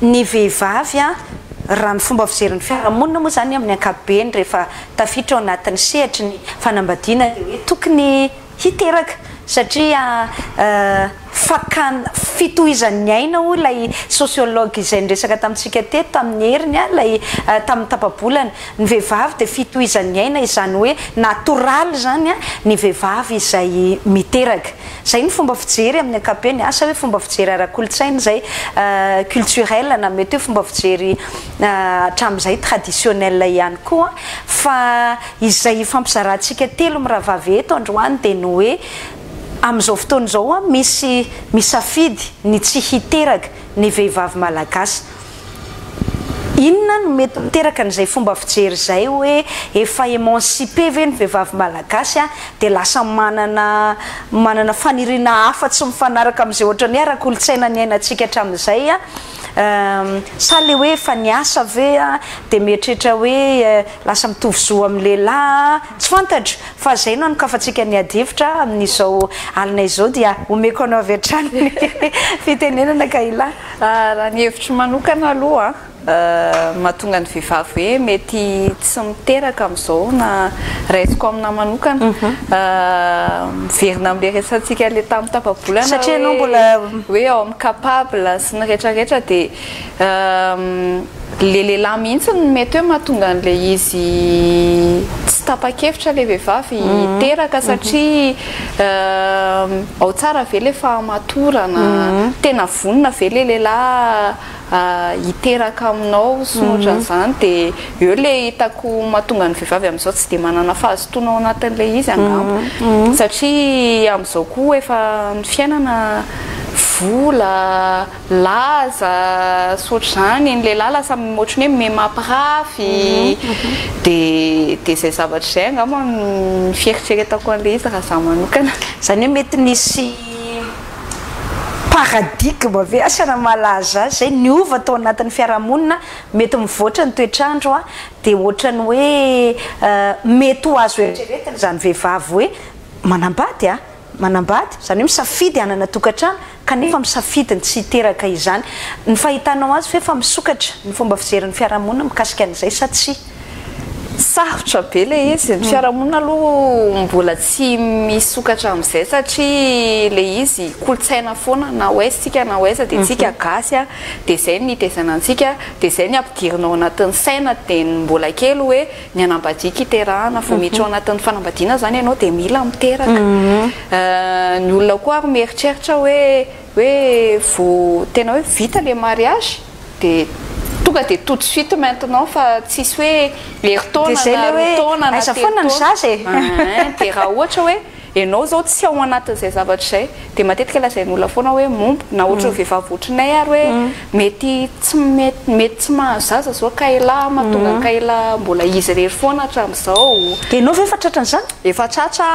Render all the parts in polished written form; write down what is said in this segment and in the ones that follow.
ny vehivavy a raha ny fomba fijery ny fiarahamonina moa zany amin'ny ankapobeny rehefa tafiditra ao anatin'ny sehatry ny fanambadiana dia hoe tokony hiteraka satria fakana fitohizan'ny aina ho lay sociologue izay nresaka tamintsika teto tamin'ny heriny a lay tamin'ny tapabolana ny vehivavy dia fitohizan'ny aina izany hoe natoraly zany a ny vehivavy izay miteraka zay ny fomba fijery amin'ny ankapobeny asa hoe fomba fijery ara-kolontsaina zay culturel na mety hoe fomba fijery hatramin'izay traditionnel ihany koa fa izay fampizarantsika telo miravavy eto androany dia ny hoe amin'izao fotoana izao a misy misafidy ny tsy hiteraka ny vehivavy malagasy inona no mety miteraka n'izay fomba fijery zay hoe efa émancipé ve ny vehivavy malagasy a dia lasa manana faniriana hafa tsy mifanaraka amin'izay ohatrany ara-kolontsaina ny ainatsika hatramin'izay a sa le hoe efa niasa ve a dia mieritreritra hoe lasa mitovy zo amin'ny lehilahy tsy fantatro fa zay no anokafantsika ny adivitra amin'izao alina izao dia omeko anao avy hatrany ny fitenenana Kaila. Raha ny hevitry manokana aloha mahatonga ny vehivavy hoe mety tsy miteraka amin'izao na raisiko amina manokana miverina amin'le resantsika le tamin'ny tapabolana satria anao mbola hoe ao amin'ny capable sy ny rehetrarehetra dia le lehilahy mihitsy no mety hoe mahatonga an'le izy tsy tapa-kevitra le vehivavy hiteraka satria ao tsara ve le fahamatorana tena vonona ve le lehilahy hiteraka aminao sy ohatran'izany dia eo le hitako mahatonga ny vehivavy amin'izao tsy dia manana fahazotoana ao anatin'le izy angamba satria amin'izao koa efa ny fiainana vola laza sy ohatr'izany ny lehilahy lasa ohatrany hoe memampirafy dia zay zavatra izay angamba ny fieritreretako an'le izy raha zaho manokana zany hoe mety nisy paradigme ve asana malaza zay niova tao anatin'ny fiarahamonina mety mivoatra ny toetrandro a dia ohatrany hoe mety ho azo eritreretiny zany vehivavy hoe manambady manambady zany hoe misafidy hanana tokantrano kanefa misafidy ny tsy hiteraka izany ny fahitanao azy fa efa misokatra ny fomba fijerin'ny fiarahamonina mikasika an'izay sa tsy sarotra be le izy ny fiarahamonina aloha mbola tsy misokatra amin'izay satria le izy kolotsaina foana na oestsika na oesa dia tsika gasy a dia zay ny itezana antsika dia zay ny ampidirinao anatin'ny saina dia mbola kely hoe ny anambadiaka hiterahana fa miditra ao anatin'ny fanambadiana zany ianao dia mila miteraka ny olona koa ary mieritreritra hoe vo tena hoe vita le mariage dia tonga dia tout de suite maintenant fa tsisy hoe heritaona aiza foana ny zaza dia raha ohatra hoe ianao zao tsy ao anatin'izay zavatra izay dia matetika lazain'ny olona foana hoe mombo na ohatra hoe vehivavy ohatrinay ary hoe mety tsy mahazaza zao Kaila mahatonga ny Kaila mbola izy rery foana hatramin'izao dia ianao ve efa tratran'izany efa tratra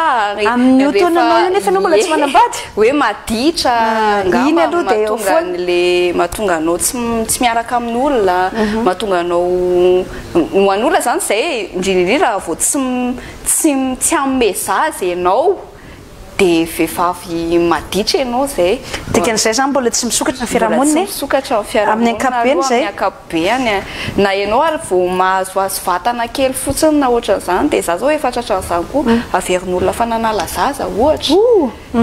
amin'ny otonanao io nefa anao mbola tsy manambady hoe maditra ngamba mahatonga anao tsy miaraka amin'ny olona mahatonga anao ho an'olona zany zay indrindrindrindra raha vao tsy amme zaza ianao dia vehivavy maditra ianao zay dikan'izay zany mbola tsy misokatra ny fiarahamonina misokatra amin'ny ankapobeny zay amin'ny ankapobeny na ianao ary vao mahazoazo vatana kely fotsiny na ohatran'izany dia za zao efa tratran'izany koa averin'olona fa nanala zaza ohatra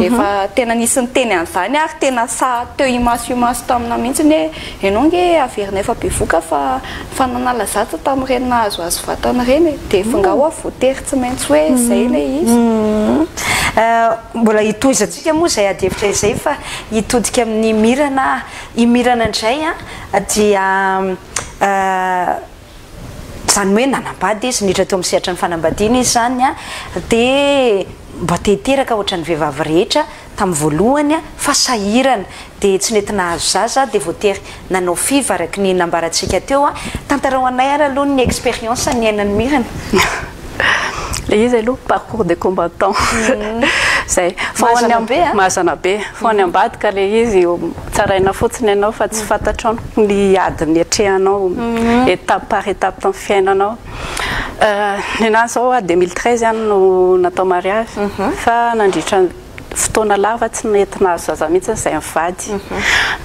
efa tena nisy ny teny an'izany ary tena sa teo imaso tamina mihitsy hoe ianao nge averina efa bevoka fa nanala zaza tamin'ireny nahazoazo vatana ireny dia efa ngao voatery tsy maintsy hoe zay le izy mbola hitohizantsika moa zay adihevitra izay fa hitodika amin'ny mirana indray a dia zany hoe nanambady izy niditra teo amin'ny sehatra ny fanambadiana izy zany a dia mba tehiteraka ohatran'ny vehivavy rehetra tamin'ny voalohany a fa sahirana dia tsy nety nahazo zaza dia voatery nanao fiva araky ny nambarantsika teo a tantarao anay ary aloha ny expérience ny ainan'ny mirana le izy aloha parcours de combattant zay mazana be fa any ambadika le izy tsaraina fotsiny ianao fa tsy fantatrao ny adiny atrehanao étape par étape tamin'ny fiainanao ny anazy zao a 2013 ihany no natao mariage fa nandritra fotoana lava tsy nentina zaza mihitsy zay mivady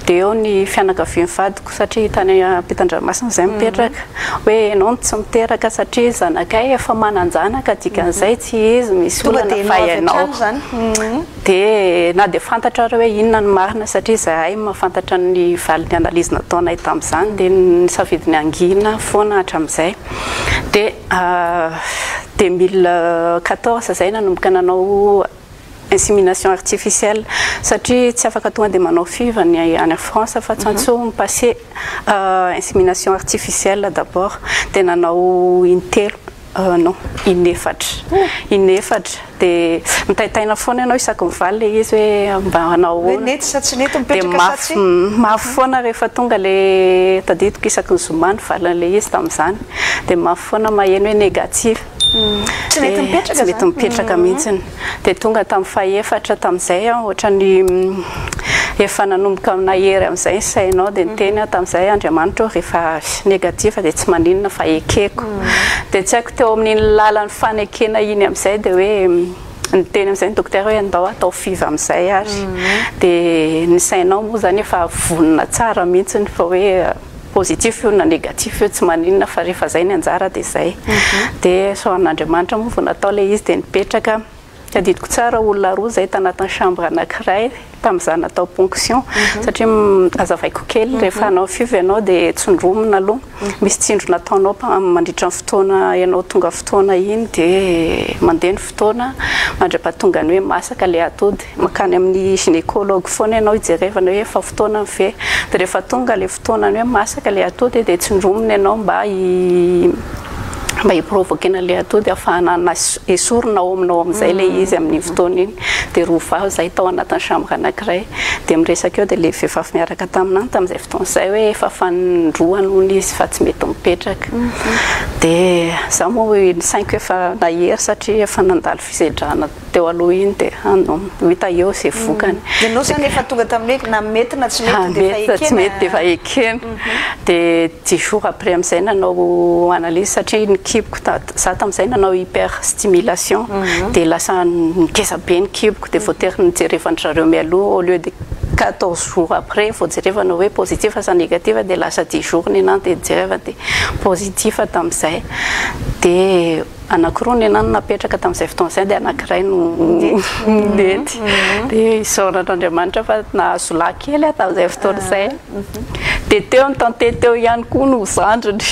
dia eo ny fianakavian'ny vadiko satria tany Ampitan-Dranomasina zay mipetraka hoe ianao tsy miteraka satria zanakay efa mananjanaka dikan'izay tsy izy misy olana fa ianao dia na dia fantatra ary hoe inona ny marina satria zahay mahafantatra ny valiny analizy nataonay tamin'izany dia nisafidiny angina foana hatramin'izay dia 2014 zay nanomboka nanao insémination artificielle satria tsy afaka tonga dia manao FIV any France fa tsantso mipasser insémination artificielle d'abord dia nanao intelo non inefatra dia mitaitaina foana ianao isaky mivaly le izy hoe mba hanao dia mafy foana rehefa tonga le tadidiko isaky ny zoma ny valin'le izy tamin'izany dia mafy foana maheno hoe négatif tsy mety mipetraka mihitsiny dia tonga tamin'ny fahaefatra tamin'izay ohatrany efa nanomboka nahery amin'izay sainao dia niteny tamin'izay Andriamanitra rehefa négatif dia tsy maninona fa ekeko dia tsy haiko teo amin'ny lalan'ny fanekena iny amin'izay dia hoe niteny amin'izay ny docteur hoe andao atao FIV amin'izay ary dia ny sainao moa zany efa vonona tsara mihitsiny fa hoe positif io na négatif io tsy maninona fa rehefa zay ny anjara dia zay dia soan'Andriamanitra moa vao natao le izy dia nipetraka tadidiko tsara olona roa zay tanatin'ny chambre anankiray tamin'izany natao ponction satria azavaiko kely rehefa anao FIV ianao dia tsondromina aloha misy tsindro nataonao mandritra ny fotoana ianao tonga fotoana iny dia mandeha ny fotoana mandra-pahatonga ny hoe masaka le atody makany amin'ny gynécologue foana ianao hijerevana hoe efa fotoana mive dia rehefa tonga le fotoana ny hoe masaka le atody dia tsondromina ianao mba hiprovoquena le atody ahafahana esorina ao aminao amin'izay le izy amin'ny fotoana iny dia roa vavy zay tao anatin'ny chambre anankiray dia miresaka eo dia le vehivavy miaraka taminany tamin'izay fotoana izay hoe efa fanindroa nohony izy fa tsy mety mipetraka dia za moa hoe ny sainko efa nahery satria efa nandalo fisedrana teo aloha iny dia hita eo izay vokany dia anao zany efa tonga tamin'ny hoe na mety na tsy mety dia efa ekena dia 10 jours après amin'izay nanao analyse satria ny kiboko za tamin'izay nanao hyperstimulation dia lasa nikesa be ny kiboko dia voatery nijerevana zareo mialoha au lieu de 14 jours après vao jerevana hoe positif sa négatif dia lasa 10 jours ny anany dia jerevana dia positif tamin'izay dia anankiroa ny anany napetraka tamin'izay fotoana izay dia anankiray no nety dia isaoran'Andriamanitra fa nahazo lahy kely tamin'izay fotoana izay dia teo ny tante teo ihany koa no zandriny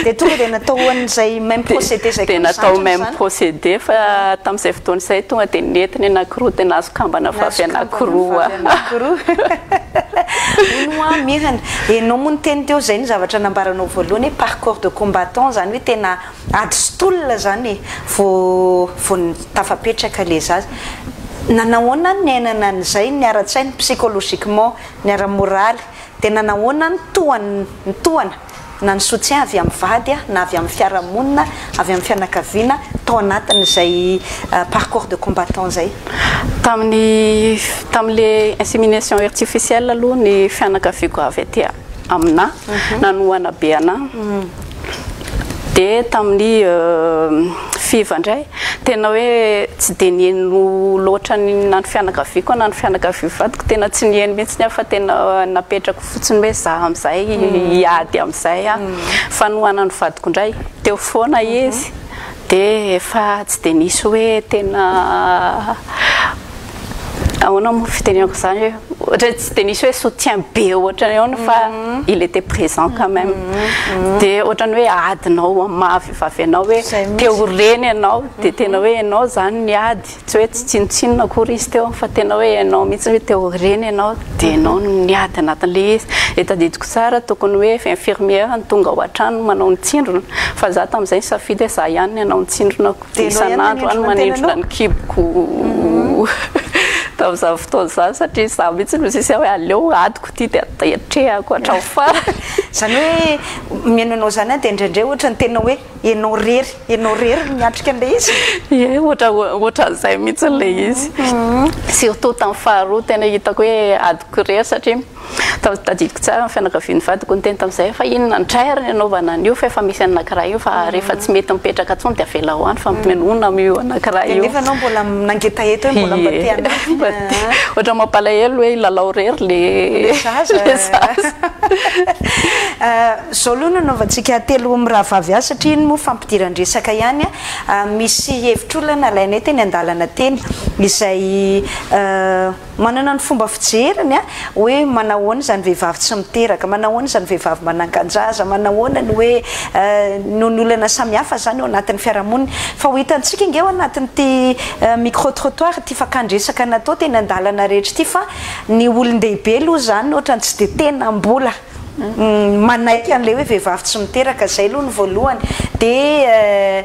dia tonga dia natao an'izay même procédé zay dia natao même procédé fa tamin'izay fotoana izay tonga dia netiny anankiroa dia nahazo kambana vavy anankiroa onoa mirana ianao moa niteny teo zay ny zavatra nambaranao voalohany hoe parcours de combattant zany hoe tena ady stolona zany vao tafapetraka le zaza nanahoana ny ainana an'izay ny ara-tsainy psychologiquement ny ara-moraly dia nanahoana ny tohana na ny soutien avy amin'ny vady na avy amin'ny fiarahamonina avy amin'ny fianakaviana tao anatin'izay parcours de combattant zay tamin'le insémination artificielle aloha ny fianakaviako avy aty amina nanohana be anahy dia tamin'ny FIV indray tena hoe tsy dia nihaino loatra na ny fianakaviako na ny fianakaviako vadiko tena tsy nihaino mihitsy fa tena napetrako fotsiny hoe za amin'izay hiady amin'izay fa nohana ny vadiko indray teo foana izy dia efa tsy dia nisy hoe tena ahoana moa fitenenako zany hoe ohatra tsy dia nisy hoe soutien be ohatrany ahoana fa il était présent quand même dia ohatrany hoe adinao amavy vavy anao hoe teo reny ianao dia tena hoe ianao zany niady tsy hoe tsy tsinotsinona akory izy teo fa tena hoe ianao mihitsy hoe teo reny ianao dia ianao niady anatin'le izy etadidiko tsara tokony hoe infirmière ny tonga ao an-trano manao ny tsindrona fa za tamin'izay safidy hoe za ihany ny anao ny tsindronako dia isan'andro any manindrona ny kiboko tamin'izany fotoana izany satria za mihitsy no sisy hoe aleo adiko ty dia atrehako hatrao fara zany hoe miainanao zany dia indraindray ohatra ny tena hoe ianao rery miatrika an'ilay izy ie ohatran'izay mihitsy n'ilay izy surtout tamin'ny faharoa tena hitako hoe adiko rery satria tadidiko tsara ny fianakavian'ny vadiko ny teny tamin'izay fa inona ndray ary ny anaovana an'io fa efa misy anankiray io fa rehefa tsy mety mipetraka atsony dia avela ho any fa mianona amin'io anankiray io nefa anao mbola nangetaeta hoe mbola mbateana ohatra mampalahelo hoe lalao rery le zaza zao aloha nanaovantsika telo miraha vavy azy satria iny moa fampidiran-dresaka ihany misy hevitr'olona lainay teny andalana teny izay manana ny fomba fijeriny hoe manahoana zany vehivavy tsy miteraka manahoana zany vehivavy manankanjaza manahoana ny hoe non'olana samihafa zany eo anatin'ny fiarahamonina fa ho hitantsika inge ao anatin'ity micro trottoir ty fakandresaka natao teny andalana rehetra ty fa ny olon-dehibe aloha zany ohatrany tsy dia tena mbola manaiky an'ilay hoe vehivavy tsy miteraka zay aloha ny voalohany dia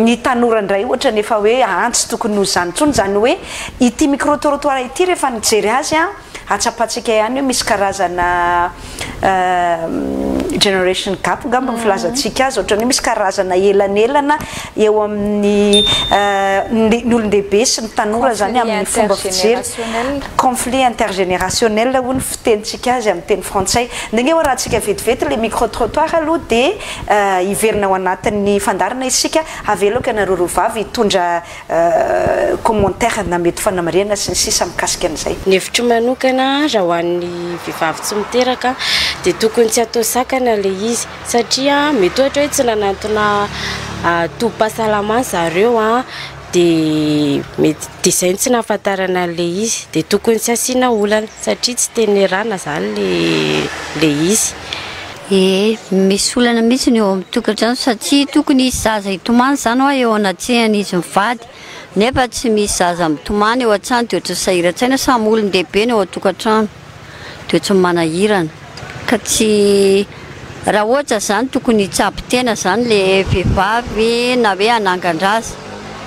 ny tanora indray ohatra nefa hoe antsy tokony ho zany ntsony zany hoe ity micro trottoir ity rehefa nijery azy atsapatsika ihany hoe misy karazana generation gap ngamba ny filazantsika azy ohatrany hoe misy karazana elanelana eo amin'ny ny olon-dehibe sy ny tanora zany amin'ny fomba fijery conflit intergénérationnel ho ny fitenitsika azy amin'ny teny frantsay ndenge hoe raha tsika vetivety le micro trottoir aloha dia hiverina ao anatin'ny fandarana isika aveloka nareo rovavy hitondra commentaire na mety fanamariana sy ny sisa mikasika an'izay ny hevitro manokana raha ho an'ny vehivavy tsy miteraka dia tokony tsy atao sakana le izy satria mety ohatra hoe tsy nanantona tombom-pahasalamana zareo dia mety dia izay tsy nahafantarana le izy dia tokony tsy asiana olana satria tsy tenerana zany le izy misy olana mihitsy ny eo amin'ny tokantrano satria tokony isy zaza hitomany zany hoe eo anatsehany izy mivady nefa tsy misy zaza mitomany eo an-trano dia ohatry sahiran-tsaina samy olon-dehibe ny eo an-tokantrano dia ohatry manahirana ka tsy raha ohatra zany tokony hitsapy tena zany le vehivavy na hoe anangan-draza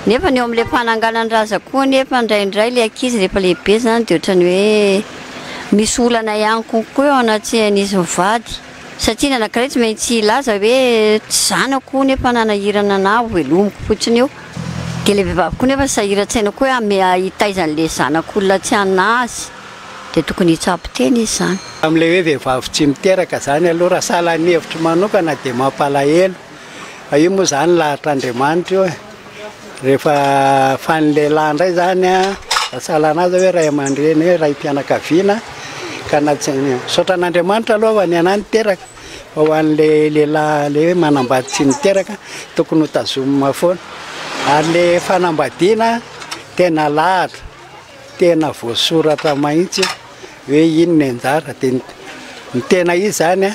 nefa ny eo amin'ilay mpananganan-draza koa nefa indraindray le ankizy rehefa lehibe zany dia ohatrany hoe misy olana ihany konkoa eo anatsehany izy mivady satria nanankiray tsy maintsy ilaza hoe tsy zanako nefa nanahirana na velomiko fotsiny eo dia le vehivavy koa nefa sahiran-tsaina koa hoe hitaizan'le zanak'olona tsy anazy dia tokony hitsapy teny izy zany amin'ilay hoe vehivavy tsy miteraka zany aloha raha salan'ny hevitro manokana dia mampalahelo io moa zany lahatr'Andriamanitra io rehefa fanylehilahy indray zany salanazy hoe ray aman-dreny hoe ray mpianakaviana ka saotra an'Andriamanitra aloha ho any anany teraka fa ho an'le lehilahy le hoe manambady tsy miteraka tokony ho tazomina foana ary le fanambadiana tena lahatra tena voasoratra mahitsy hoe ino ny anjara dia ny tena izy zany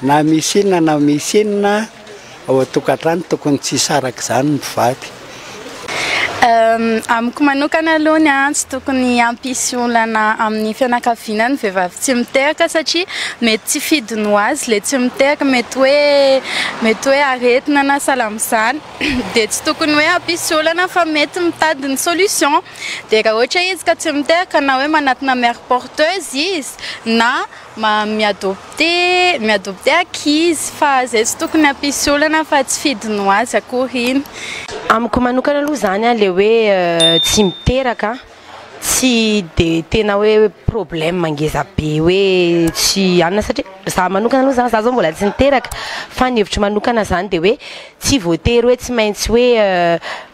na misy inona na misy inona ao an-tokantrano tokony tsy saraka zany mivady amiko manokana aloha tsy tokony hampisy olana amin'ny fianakaviana ny vehivavy tsy miteraka satria mety tsy fidiny ho azy le tsy miteraka mety hoe aretina na salamizany dia tsy tokony hoe hampisy olana fa mety mitady ny solution dia raha ohatra izy ka tsy miteraka na hoe manatina mère porteuse izy na miadopte ankizy fa zay tsy tokony hampisy olana fa tsy fidiny ho azy akory iny amiko manokana aloha zany le hoe tsy miteraka tsy dia tena hoe problème mangeza be hoe tsy anona satria za manokana aloha zany za zao mbola tsy niteraka fa ny hevitro manokana zany dia hoe tsy voatery hoe tsy maintsy hoe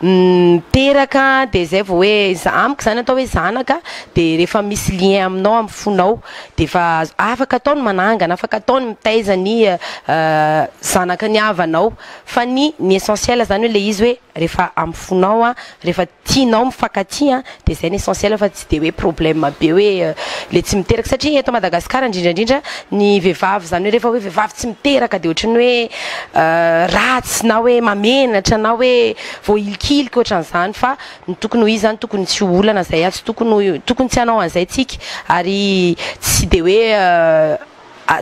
miteraka dia zay vao hoe amiko zany atao hoe zanaka dia rehefa misy lien aminao amin'ny fonao dia efa afaka ataony manangana afaka ataony mitaiza ny zanaka ny havanao fa ny essentiel zany hoe le izy hoe rehefa amin'ny fonao rehefa tianao mifankatia dia zay ny essentiel fa tsy dia hoe problème be hoe le tsy miteraka satria eto Madagasikara indrindrandrindra ny vehivavy zany hoe rehefa hoe vehivavy tsy miteraka dia ohatrany hoe ratsy na hoe mamenatra na hoe voailikilika ohatran'izany fa ny tokony ho izy zany tokony tsy olana zay tsy tokony tsy hanao an'izay tsika ary tsy dia hoe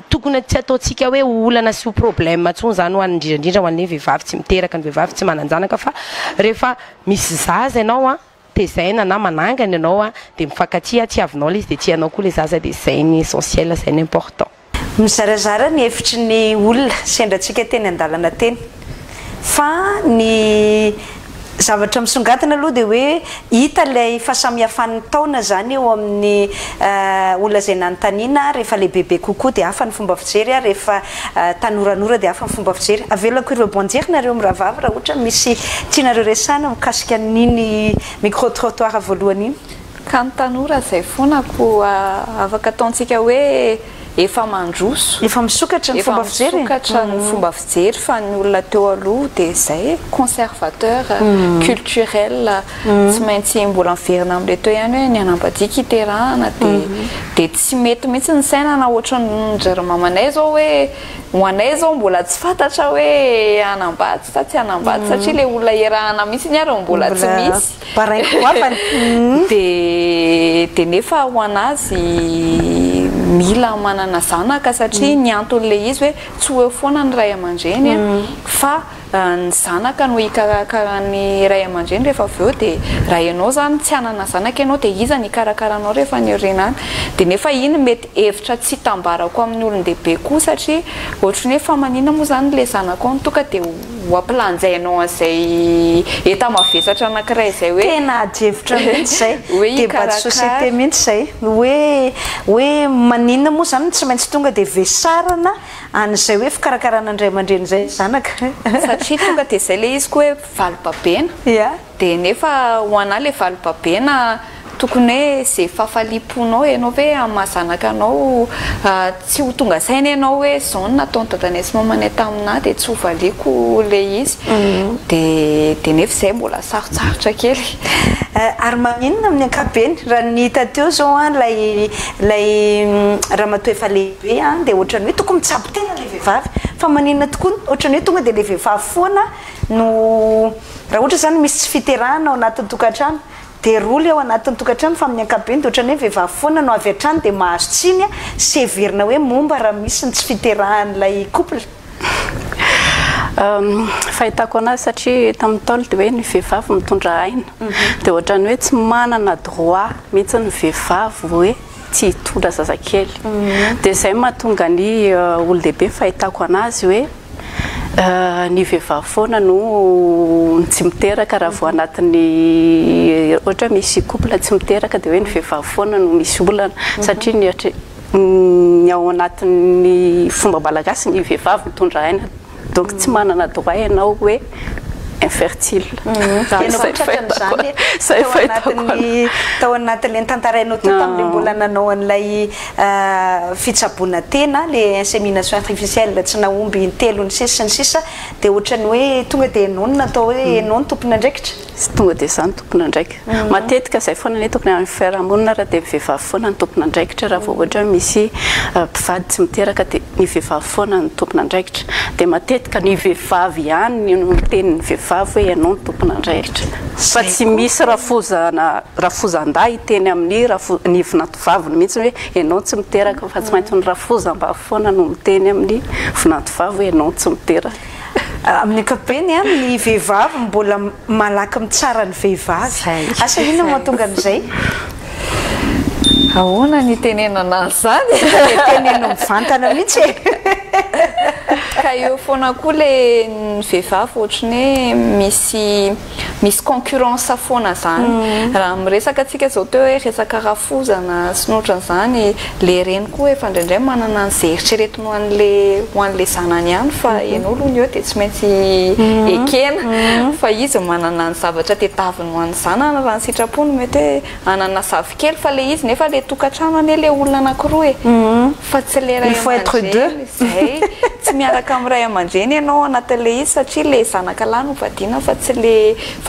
tokony tsy ataontsika hoe olana sy ho problème ntsony zany ho an'ny indrindrandrindra ho an'le vehivavy tsy miteraka ny vehivavy tsy mananjanaka fa rehefa misy zaza ianao tezaina na manangana ianao dia mifankatia tiavinao le izy dia tianao koa le zaza dia zay ny essentiel zay ny important mizarazara ny hevitry ny olona sendratsika teny an-dalana teny fa ny zavatra misongadina aloha dia hoe hita ilay fahasamihafan'ny taona zany eo amin'ny olona izay nanontaniana rehefa lehibebe kokoa dia hafa ny fomba fijery rehefa tanoranora dia hafa ny fomba fijery avelako ireo bonjery nareo miravavy raha ohatra misy tianareo resana mikasika n'iny micro-trottoir voalohany iny ka ny tanora izay foana ko afaka ataontsika hoe efa mandroso efa misokatra ny fomba fijery misokatra ny fomba fijery fa ny olona teo aloha dia izay conservateur culturel tsy maintsy mbola miverina amin'ilay teo ihany hoe ny anambadiaka iterahana dia tsy mety mihitsy ny saina na ohatra ny jermamanay zao hoe ho anay zao mbola tsy fantatra hoe anambady sa tsy anambady satria ilay olona erahana mihitsy ny ary mbola tsy misy dia nefa ho anazy mila manana zanaka satria ny anton'ilay izy hoe tsy hoe foana ny ray aman-dreny fa ny zanaka no hikarakara ny ray aman-dreny rehefa avy eo dia raha ianao zany tsy anana zanaka ianao dia iza ny karakaranao rehefa ny orenany dia nefa iny mety hevitra tsy tambarako amin'ny olon-dehibe koa satria ohatry ny hoe fa manina moa zany le zanaka ao ny toka dia ho ampilanjainao an'izay eta mavesatra anankiray izay hoe tena adihevitra mihitsy zay debat de société mihitsy zay hoe manina moa zany tsy maintsy tonga dia vesarana an'izay hoe fikarakarana andray aman-dreny zay zanaka satria tonga dia izay le izy koa hoe valom-babena dia nefa ho ana le valom-babena tokony hoe izay fahafaliponao ianao hoe amahazanaka anao tsy ho tonga saina ianao hoe zao no nataony dadanay sy mamanay taminahy dia tsy ho valiako le izy dia nefa izay mbola sarotsarotra kely ary maninona amin'ny ankapobeny raha ny hita teo zao lay ramatoa efa lehibe dia ohatrany hoe tokony mitsabo tena le vehivavy fa maninona tokoa ohatrany hoe tonga dia le vehivavy foana no raha ohatra zany misy tsy fiterahana ao anatin'ny tokantrano dia roly ao anatin'ny tokantrano fa amin'ny ankapobeny dia ohatrany hoe vehivavy foana no avy hatrany dia mahazo tsiny sy heverina hoe momba raha misy ny tsy fiterahan'ilay couple fahitako anazy satria tamin'ny taolo dia hoe ny vehivavy mitondra aina dia ohatrany hoe tsy manana droit mihitsy ny vehivavy hoe tsy hitondra zazakely dia izay mahatonga ny olon-dehibe fahitako anazy hoe ny vehivavy foana no tsy miteraka raha vao anatin'ny ohatra misy couple tsy miteraka dia hoe ny vehivavy foana no misy olana satria ny ao anatin'ny fomba malagasy ny vehivavy mitondra aina donc tsy manana droit ianao hoe infertile tao anatin'le tantarainao teo tamin'le mbola nanao an'ilay fitsaboana tena le insémination artificielle tsy naomby intelo ny sisa ny sisa dia ohatrany hoe tonga dia enao no natao hoe enao ny tompona andraikitra sy tonga dia izany tompona andraika matetika izay foana le tokony amin'ny fiarahamonina raha dia vehivavy foana ny tompona andraikitra raha vao ohatra misy mpivady tsy miteraka dia ny vehivavy foana ny tompona andraikitra dia matetika ny vehivavy ihany no tenin'ny vehivavy hoe ianao ny tompona andraikitra fa tsy misy rafozan-dahy hiteny amin'ny ny vinantovaviny mihitsy hoe ianao tsy miteraka fa tsy maintsy ny rafozam-bavy foana no miteny amin'ny vinantovavy hoe ianao tsy miteraka amin'ny ankapobeny ny vehivavy mbola malaky mitsara ny vehivavy asa inona mahatonga an'izay ahoana ny tenenana zany teneno mivantana mihitsy ka eo foana koa le ny vehivavy ohatrany hoe misy concurrence foana zany raha miresaka atsika zao teo hoe resaka rafozana sy nohatran'izany le reny koa efa indraindray manana ny zeritreretiny ho an'le zanany ihany fa ianao aloha ny eo dia tsy maintsy ekena fa izy manana ny zavatra tetaviny ho an'ny zanany raha ny sitrapony mety hoe anana savy kely fa le izy nefa le tokantrano ane le olona anankiroa fa tsy le ray aman-dreny zay tsy miaraka amin'ny ray aman-dreny ianao anatin'le izy satria le zanakalahy no vadiana fa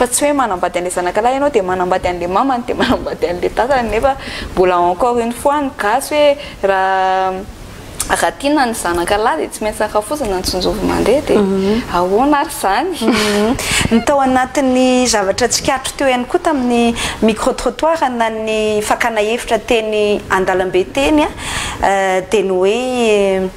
tsy hoe manambady an'le zanakalahy ianao dia manambady an'le mamany dia manambady an'le tatany nefa mbola encore une fois ny gasy hoe raha tiana ny zanakalahy dia tsy maintsy sakafozana ny tsonjovy mandeha dia ahoana ary zany ny tao anatin'ny zavatra tsikatro teo ihany koa tamin'ny micro-trottoir na ny fakana hevitra teny andalambe teny dia ny hoe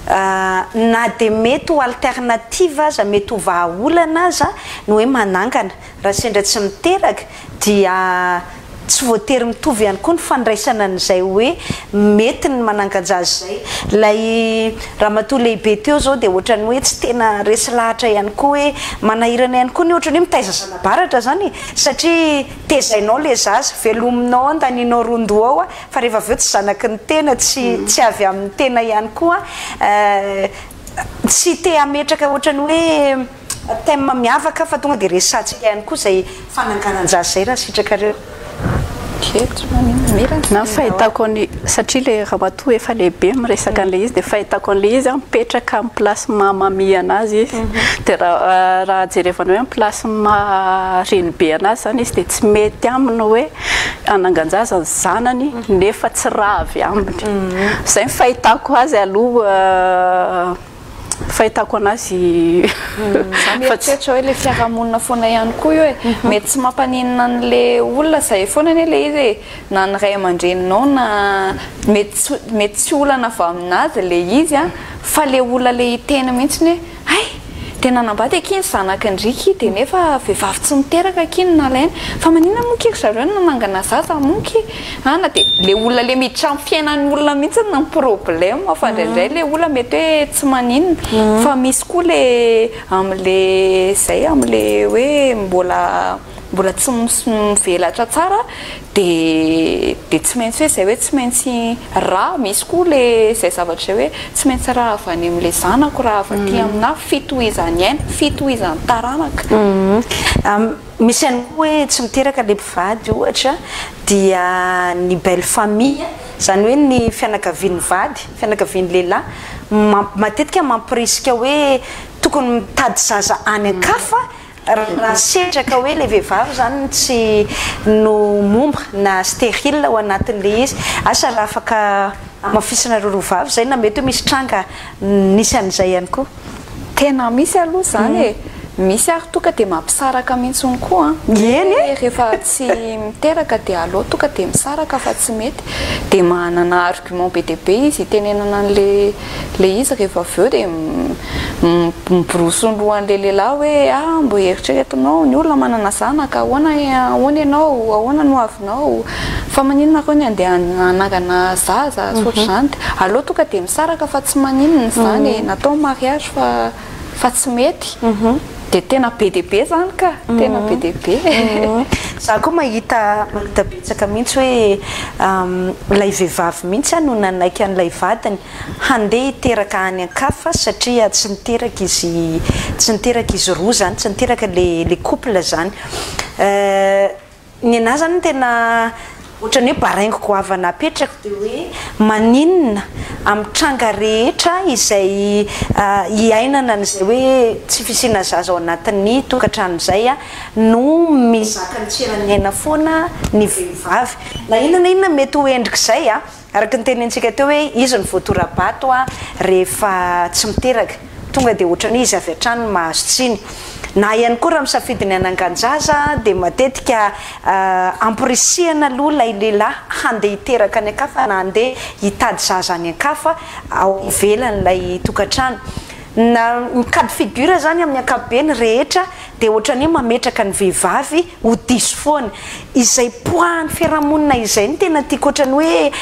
na dia mety ho alternative aza mety ho vahaolana aza no hoe manangana raha sendra tsy miteraka dia tsy voatery mitovy ihany koa ny fandraisana an'izay hoe mety ny manangajazy zay lay ramatoa lehibe teo zao dia ohatrany hoe tsy tena resy lahatra ihany koa hoe manahirana ihany koa ny ohatrany hoe mitaiza zanabaratra zany satria tezainao le zaza velominao andaninao rondo ao fa rehefa aveo tsy zanaky ny tena tsy avy amin'ny tena ihany koa tsy te ametraka ohatrany hoe thème miavaka fa tonga dia resatsika ihany koa zay fananganan-jazy zay raha sitrakareo na fahitako ny satria le ramatoa efa lehibe miresaka an'le izy dia fahitako an'le izy mipetraka amin'ny place mamami anazy dia raha jerevana hoe amin'ny place marenibe anazy zany izy dia tsy mety aminy hoe anangan-jaza ny zanany nefa tsy raha avy aminy zay fahitako azy aloha fahitako anazy fa hoe le fiarahamonina foana ihany koa io mety tsy mampaninina an'le olona zay foana anie le izy na ny ray aman-dreninao na mety tsy olana avy aminazy le izy fa le olona le tena mihitsy ny ay tena nambady akiny zanaky ndriky dia nefa vehivavy tsy miteraka akiny nalainy fa maninona moa kiry zareo nanangana zaza moky ana dia le olona le miditra amin'ny fiainan'ny olona mihitsy na problème fa indraindray le olona mety hoe tsy maninona fa misy koa le amin'le zay amin'le hoe mbola tsy mivelatra tsara dia tsy maintsy hoe zay hoe tsy maintsy raha misy koa le zay zavatra hoe tsy maintsy raha avy any amin'le zanako raha avy aty amina fitohizany aina fitohizany taranaka misy ihany koa hoe tsy miteraka le mpivady ohatra dia ny belle famille zany hoe ny fianakavian'ny vady fianakavian'ny lehilahy matetika mampirisika hoe tokony mitady zaza any ankafa raha setraka hoe le vehivavy zany tsy no momba na stérile ao anatin'le izy asa raha afaka mafisana rorovavy zay na mety hoe misy tranga nisy an'izay ihany koa tena misy aloha zany misy ary toka dia mampisaraka mihitsiny koa rehefa tsy miteraka dia aloha toka dia misaraka fa tsy mety dia manana argument be dia be izy tenenana an'le izy rehefa avy eo dia miborosonroan'le lehilahy hoe mbo eritreretinao ny olona manana zanaka ahoana ianao ahoana no avinao fa maninona koa ny andeha anangana zaza sotra zany aloha toka dia misaraka fa tsy maninona zany natao mariage fa tsy mety dia tena be dia be zany ka tena be dia be za koa mahita betsaka mihitsy hoe lay vehivavy mihitsy no nanaiky an'ilay vadiny handeha hiteraka any ankafa satria tsy niteraka izy roa zany tsy niteraka le couple zany ny anazy zany tena ohatrany hoe baraingoko avy napetraka dia hoe maninona amin'ny tranga rehetra izay hiainana n'izay hoe tsy fisiana zaza ao anatin'ny tokantrano izay no mizaka ny tserany aina foana ny vehivavy na inona mety ho endrika izay araka ny tenentsika teo hoe izy ny voatorabato rehefa tsy miteraka tonga dia ohatrany izy avy hatrany mahazo tsiny na ihany koa raha misafidiny anangan-jaza dia matetika ampirisihana aloha lay lehilahy handeha hiteraka any ankafa na handeha hitady zaza any ankafa ao ivelan'ilay tokantrano na mikady figura zany amin'ny ankapobeny rehetra dia ohatrany hoe mametraka ny vehivavy ho diso foana izay poahany fiarahamonina izay ny tena tiako ohatrany hoe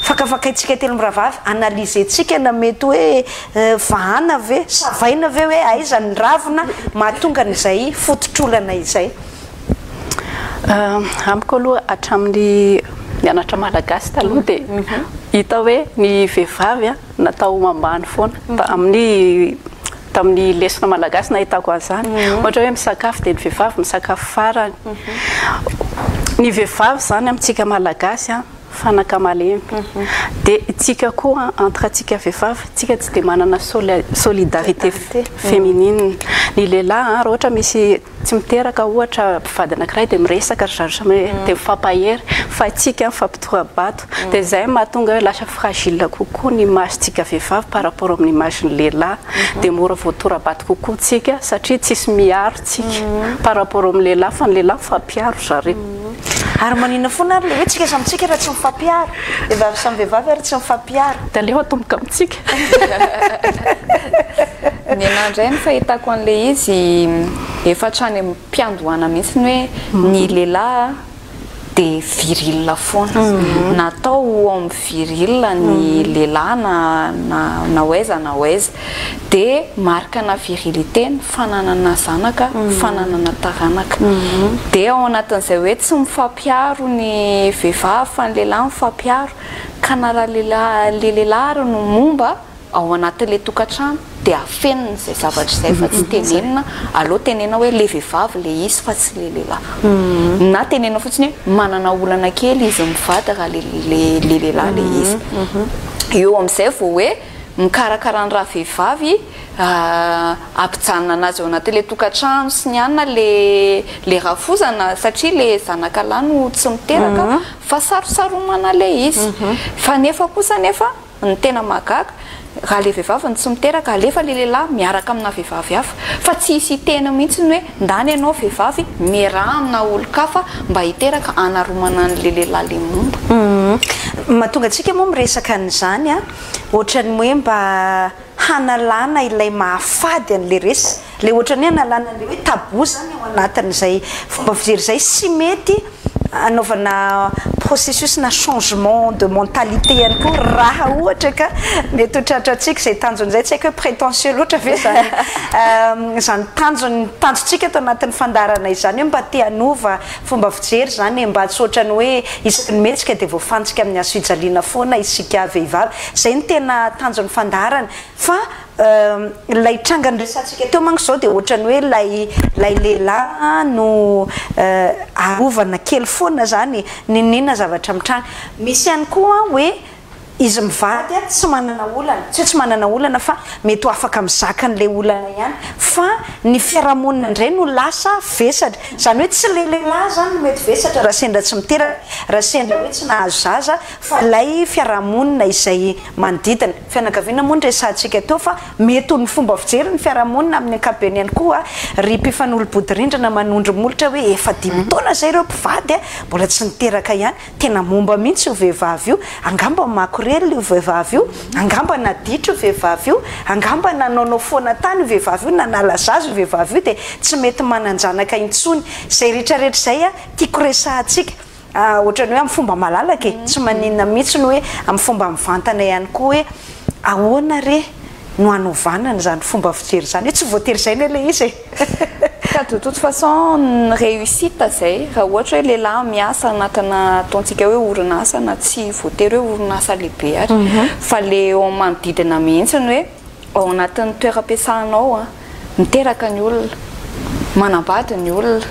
fakafakaitsika telo miravavy analizentsika na mety hoe vahana ve savaina ve hoe aiza ny ravina mahatonga n'izay fototrolana izay amiko aloha hatramin'ny nianatra malagasy taloha dia hita hoe ny vehivavy natao mambany foana amin'ny tamin'ny lesona malagasy nahitako an'izany ohatra hoe misakafo dia ny vehivavy misakafo farany ny vehivavy zany amintsika malagasy fanaka malemy dia itsika koa entre atsika vehivavy tsika tsy dia manana solidarité féminine ny lehilahy raha ohatra misy tsy miteraka ohatra mpivady anankiray dia miresaka dia mifampahery fa itsika mifampitoha-bato dia izay mahatonga hoe lasa fragile kokoa ny masontsika vehivavy par rapport amin'ny mason'ny lehilahy dia mora voatora-bato kokoa tsika satria tsisy miaro tsika par rapport amin'ny lehilahy fa ny lehilahy mifampiaro zareo ary manina foana ary le hoe tsika samitsika raha tsy mifampiaro vehivavy samy vehivavy ary tsy mifampiaro dia aleo atomboka amintsika ny anandray ny fahitako an'le izy efa trany mpiandohana mihitsy ny hoe ny lehilahy dia viril foana natao amin'ny viril ny lehilahy na oaiza na oaiza dia marikana virilité ny fananana zanaka fananana taranaka dia ao anatin'izay hoe tsy mifampiaro ny vehivavy fa ny lehilahy mifampiaro ka na raha le lehilahy no momba ao anatin'ilay tokantrano dia afenina izay zavatra izay fa tsy tenenina aloha tenena hoe le vehivavy le izy fa tsy le lehilahy na tenena fotsiny hoe manana olana kely izy mivady raha le lehilahy le izy eo amin'izay vao hoe mikarakara ny raha vehivavy ampijanona anazy ao anatin'ilay tokantrano sy ny anina le rafozana satria le zanaka lahy no tsy miteraka fa sarosaromana le izy fa nefa kosa nefa ny tena mahagaga raha le vehivavy ny tsy miteraka alefa le lehilahy miaraka amina vehivavy hafa fa tsy hisy tena mihitsy ny hoe ndany ianao vehivavy miaraha amina olo-kafa mba hiteraka anaromana n'le lehilahy le momba mahatonga antsika moa miresaka an'izany a ohatrany hoe mba hanalana ilay mahafady an'le resy le ohatrany hoe hanalana an'le hoe tabou zany ao anatin'izay fomba fijery zay sy mety anaovana processus na changement de mentalité ihany koa raha ohatra ka mety hotratratsika izay tanjon'izay tsy haiko hoe prétentieux loatra ve zany zany tanjontsika ato anatin'ny fandarana izany hoe mba te hanova fomba fijery zany mba tsy ohatrany hoe isaky ny metsika dia voafantsika amin'ny azo fijaliana foana isika vehivavy zay ny tena tanjon'ny fandarana fa lay trangany resantsika teo manko zao dia ohatrany hoe lay lehilahy no arovana kely foana zany ninina zavatra mitranga misy ihany koa hoe izy mivady tsy manana olana tsy manana olana fa mety ho afaka mizaka n'le olana ihany fa ny fiarahamonina indray no lasa vesatra zany hoe tsy le lehilahy zany no mety vesatra raha sendra tsy miteraka raha sendra hoe tsy nahazo zaza fa lay fiarahamonina izay manodidina fianakaviana moa ny resantsika teo fa mety ho ny fomba fijery ny fiarahamonina amin'ny ankapobeny ihany koa ry mpifanolo-bodirindrana manondro molotra hoe efa 5 taona zay ireo mpivady mbola tsy niteraka ihany tena momba mihitsy ho vehivavy io angamba mako io vehivavy io angamba naditro vehivavy io angamba nanaonao foana tany vehivavy io nanala zazo vehivavy io dia tsy mety mananjanaka intsony zay rehetrarehetra zay a tiako resahantsika ohatrany hoe amin'ny fomba malalaka tsy maninona mihitsy ny hoe amin'ny fomba mivantana ihany koa hoe ahoana re no hanovanana zany fomba fijery zany hoe tsy voatery zay ny le izy ka de toute façon ny réussite zay raha ohatra hoe lehilahy miasa anatina ataontsika hoe orinasa na tsy voatery hoe orinasa lehibe ary fa le ao manodidina mihitsy ny hoe ao anatin'ny toeram-piasanao miteraka ny olona manambady ny olona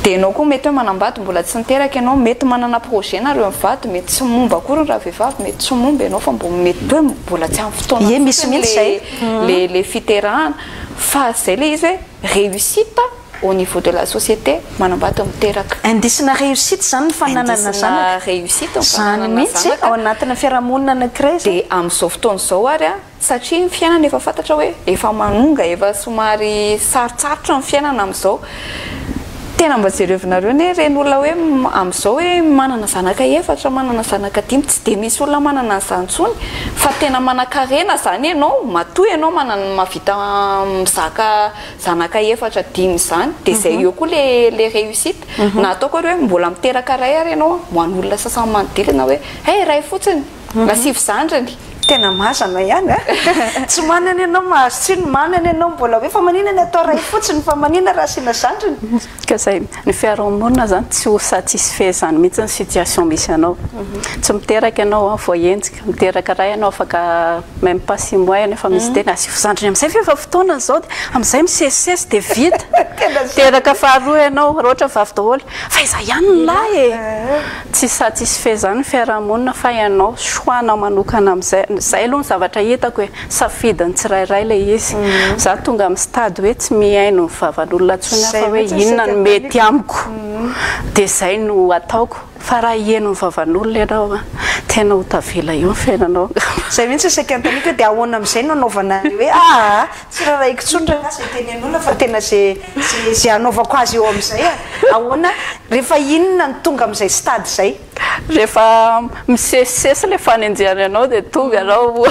dia anao koa mety hoe manambady mbola tsy niteraka ianao mety manana projet nareo mivady mety tsy momba akory ny raha vehivavy mety tsy momba ianao fa mety hoe mbola tsy amin'ny fotoana misy mihitsy zay le fiterahana fa zay le izy hoe réussite au niveau de la société manambady miteraka indisina réussite zany ny fananana zanaka réussite zany mihitsy ao anatina fiarahamonina anankiray dia amin'izao fotoana izao ary satria ny fiainana efa fantatra hoe efa manonga efa somary sarotsarotra ny fiainana amin'izao tena mba jerevinareo ny reny olona hoe amin'izao hoe manana zanaka efatra manana zanaka 5 tsy dia misy olona manana an'izany fa tena manan-karena zany ianao matoy ianao mavita mizaka zanaka efatra 5 zany dia zay eo koa le réussite na ataoko hoe mbola miteraka ray ary ianao ho an'olona sasany manodilina hoe ray fotsiny nasivy zandriny tena mazana ihany tsy manana ianao mahazo tsiny manana ianao mbola hoe fa maninona atao ray fotsiny fa maninona raha sina zandriny ka zay ny fiarahamonina zany tsy ho satisfait zany mihitsy ny situation misy anao tsy miteraka ianao voaenjika miteraka ray ianao afaka même pas 6 mois nefa misy tena asivy zandriny amin'izay fefa fotoana zao dia amin'izay misesisesy dia vita teraka faharoa ianao raha ohatra vavy daholo fa iza ihany ny lahy tsy satisfait zany ny fiarahamonina fa ianao choix-nao manokana amin'izay zay aloha ny zavatra hitako hoe safidiny tsirairay le izy za tonga amin'ny stade hoe tsy mihaino ny vavan'olona ntsony fa hoe inona no mety amiko dia zay no ataoko fa raha hihaino ny vavan'olona ianao tena ho tavela eo ny fiainanao zay mihitsy isaky antaniko dia ahoana amin'izay no anaovana hoe tsy raha raiko tsondra na zay tenen'olona fa tena zay anaovako azy eo amin'izay ahoana rehefa inona ny tonga amin'izay stade zay rehefa misesisesy le fanenjehana ianao dia tonga anao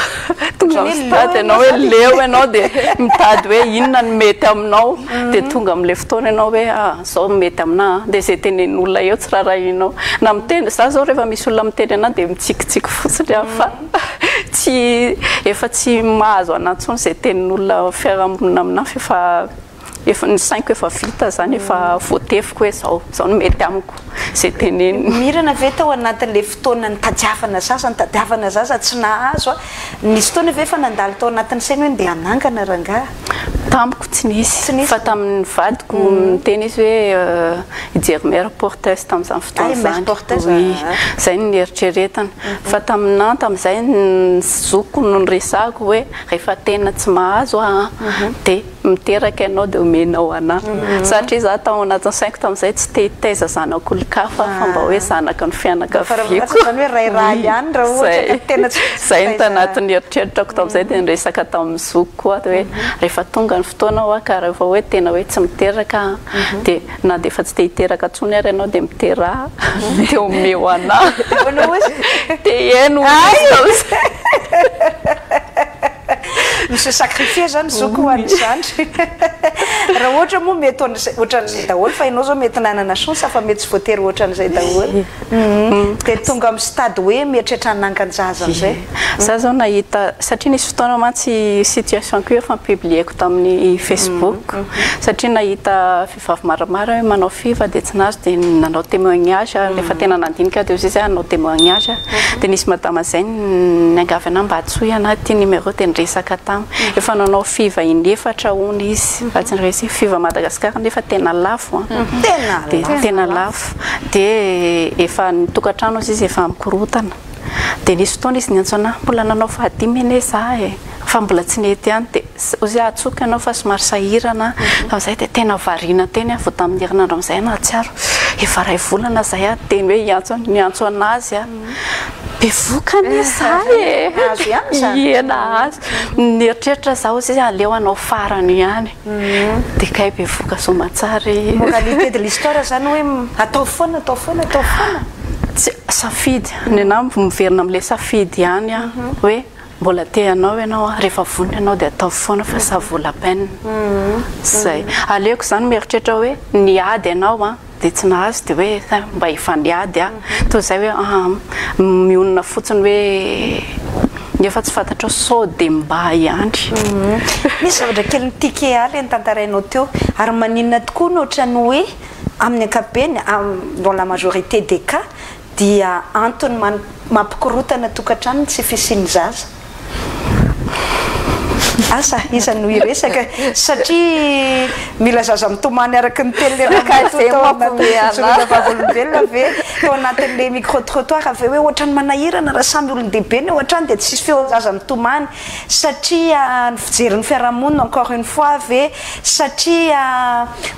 tonga amin'ny stade ianao hoe leo ianao dia mitady hoe inona no mety aminao dia tonga amin'ilay fotoana ianao hoe zao mety amina dia zay tenen'olona eo tsy raha rahinao na miteny za zao rehefa misy olona miteny ana dia mitsikitsiky fotsiny fa tsy efa tsy mahazo anatsony izay tenin'olona fiarahamonina amina efa ny sainko efa vita zany efa voatefiko hoe zao no mety amiko zay teneny mirana ve tao anatin'le fotoana ny tadiavana zaza tsy nahazo a nisy fotoana ve fa nandalo tao anatin'ny saina hoe ndeha anangana rangaha tamiko tsy nisy fa tamin'ny vadiko miteny izy hoe hijery mère porteuse tamin'izany fotoana zany zay ny eritreretana fa tamin'an tamin'izay ny zoko no nyresako hoe rehefa tena tsy mahazo dia miteraka ianao dia omenao anahy satria za tao anatin'ny sainko tamin'izay tsy tetaiza zanako olikafa fa mba hoe zanaka ny fianakaviako hoe rairaha ihany raha ohatra tena zay ny tanatin'ny eritreritrako tamin'izay dia niresaka tamin'ny zoko koa hoe rehefa tonga ny fotoana hoa ka rehefa hoe tena hoe tsy miteraka dia na dia efa tsy te hiteraka ntsony ary ianao dia miteraha dia omeo anahy dia eno misy sacrifié zany zoko hoany zandry raha ohatra moa mety ohatran'izay daholo fa ianao zao mety nanana chance fa mety tsy voatery ohatran'izay daholo dia tonga amin'ny stade hoe mieritreritra nangan-jaza amizay za zao nahita satria nisy fotoana mantsy situation ko efa publieko tamin'ny Facebook satria nahita vehivavy maromaro hoe manao fiva dia tsy nazo dia nanao témoignage rehefa tena nandinika dia izy nanao témoignage dia nisy madama zay niangavy anahy mba atsoy anahy ty numéro dia niresaka efa nanao fiva inefatra ony izy fa tsy nresy fiva Madagasikara nefa tena lafo tena lafo dia efa nitokatrano izy efa mikorotana dia nisy fotoana izy niantso anahy mbola nanao fahadimy ene za fa mbola tsy nety ihany dia ozy atsoka ianao fa somary sahirana amin'izay dia tena variana teny vao tamin'ny herinandro amin'izay na tsiaro efa ray volana zay teny hoe niantso anazy bevokany zay ena azy nieritreritra zaho izy aleo anao farany ihany dia kay bevoka somatsary moralité de l'histoire zany hoe atao foana safidy ny anahy miverina amin'ilay safidy ihany hoe mbola te anao ianao rehefa vonona ianao dia atao foana fa ça vaut la peine zay aleoko zany mieritreritra hoe niady ianao dia tsy nahazo dia hoe mba efa niady toy izay hoe mionona fotsiny hoe efa tsy fantatrao sao dia mba ihany misy zavatra kely nitike aly ny tantarainao teo ary maninona tokoa no ohatrany hoe amin'ny ankapobeny dans la majorité des cas dia antony mampikorotana tokantrano tsy fisiany zaza asa isan'ny no iresaka satria mila zaza mitomany araky ny teleleravavolombelona ve tao anatin'le micro-trottoir ave hoe ohatrany manahirana raha samby olon-dehibe ny ohatrany dia tsisy feo zaza mitomany satria ny fijery ny fiarahamonina encore une fois ve satria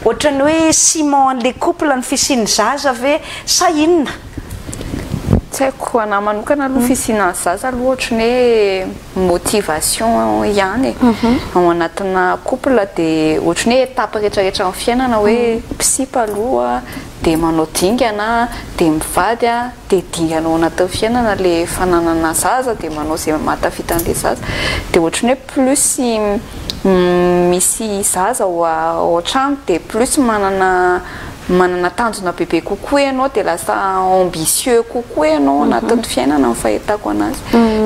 ohatrany hoe ciment an'le couple ny fisiany zaza ve sa inona tsy haiko anahy manokana aloha fisiana zaza aloha ohatrany hoe motivation ihany ao anatina couple dia ohatrany hoe étape rehetrarehetra amin'ny fiainana hoe misipa aloha dia manao dingana dia mivady dia dinganao anatin'ny fiainana le fananana zaza dia manao zay mahatafita an'le zaza dia ohatrany hoe plus misy zaza ao an-trano dia plus manana tanjona bebe kokoa ianao dia lasa ambitieux kokoa ianao anatin'ny fiainana amin'ny fahitako anazy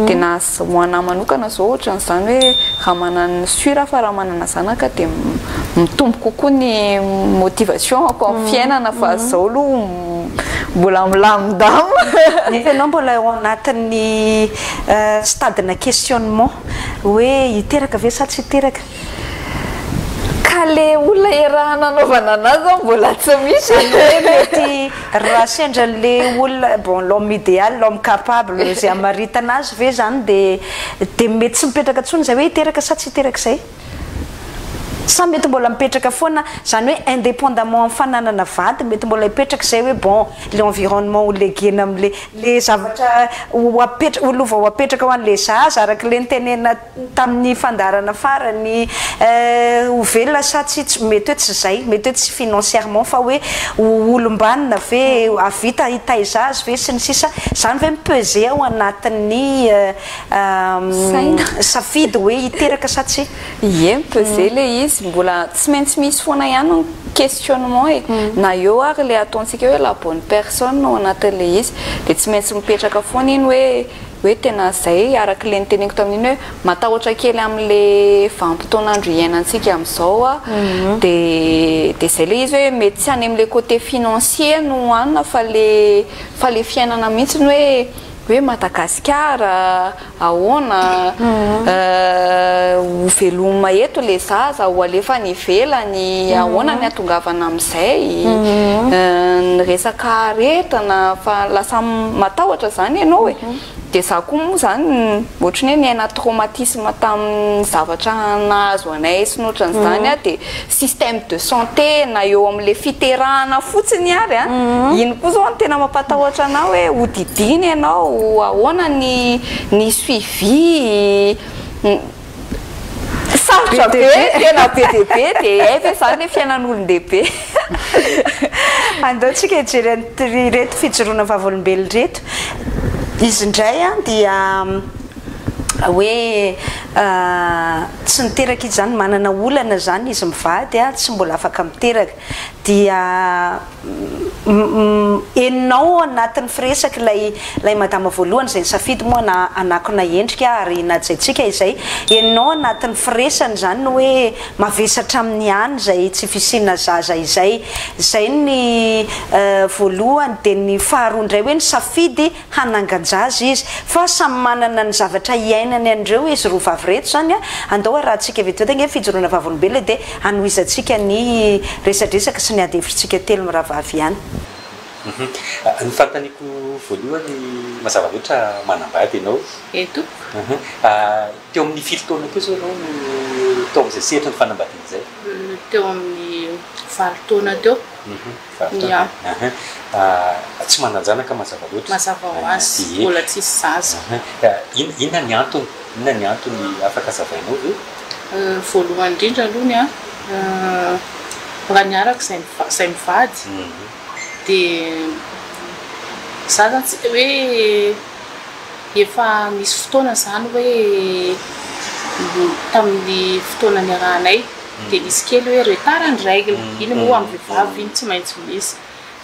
dia na ho anahy manokana zao ohatran'izany hoe raha manana sura fa raha manana zanaka dia mitombo kokoa ny motivation ako amin'ny fiainana fa zao aloha mbola milamindamo nefa ianao mbola ao anatin'ny stadena questionnement hoe hiteraka ve sa tsy hiteraka ka le olona erahana anaovana anazy zao mbola tsy misy mety raha sendra le olona bon l'homme idéal l'homme capable zay amaritana azy ve zany dia mety tsy mipetraka ntsony zay hoe hiteraka sa tsy hiteraka izay sa mety mbola mipetraka foana zany hoe indépendamment amin'ny fananana vady mety mbola hipetraka izay hoe bon le environnement ho legena am'le zavatra olova ho apetraka ho an'le zaza araka le nitenena tamin'ny fandarana farany ho velona sa tsy mety hoe tsy zay mety hoe tsy financièrement fa hoe olombanina ve avita hitaiza azy ve sy ny sisa zany ve mipesé ao anatin'ny safidy hoe hiteraka sa tsy ie mipesé le izy izy mbola tsy maintsy misy foana ihany questionnement e na eo ary le ataontsika hoe la bonne personne ao anatin'le izy de tsy maintsy mipetraka foana iny hoe tena zay araka le niteneniko tamin'iny hoe matahotra kely amin'le vanim-potoanandro iainantsika amin'izao a de zay le izy hoe mety tsy any amin'le côté financier no anina fa le fiainana mihitsiny hoe Madagasikara ahoana ho veloma eto le zaza ho alefa ny ivelany ahoana ny atongavana amin'izay ny resaka aretana fa lasa matahotra zany ianao e de za koa moa zany ohatrany hoe niaina traumatisme tamin'ny zavatra nahazo anay sy nohatran'izany a de système de santé na eo amin'le fiterahana fotsiny ary a iny koa zao no tena mampatahotra anao hoe hodidiny ianao ahoana ny suivi sarotra be tena be de efa zany le fiainan'olon-dehibe andaotsika hijery reto fijoroana vavolombelona reto izy indray a dia hoe tsy niteraka izy zany manana olana zany izy mivady a tsy mbola afaka miteraka dia enao anatin'ny firesaka lay madama voalohany zay nisafidy moa na anakona endrika ary najaitsika izay enao anatin'ny firesany zany hoe mavesatra amin'ny any zay tsy fisina zaza izay ny voalohany de ny faharoa indray hoe nisafidy hananganjaza izy fa samy manana ny zavatra iainany andreo izy roa vavy reto zany a andao arahantsika avy teo fijoroana vavolombelona de anohizantsika ny resadresaka sy ny adevitsika telo miravavy ihany ny fantaniko voalohany mazava loatra manambady ianao eto teo amin'ny filo taona teo zao ianao no tao amin'izay sehatra ny fanambadiana izay teo amin'ny valo taona teo tsy mananjanaka mazava loatra mazava ho azy mbola tsisy zaza inona ny antony afaka zavainao ve voalohany indrindra alohany a raha niaraka zay mivady de za zany tsy hoe efa misy fotoana zany hoe tamin'ny fotoana niarahanay de misy kely hoe retard ny règle iny moa amin'ny vehivavy iny tsy maintsy misy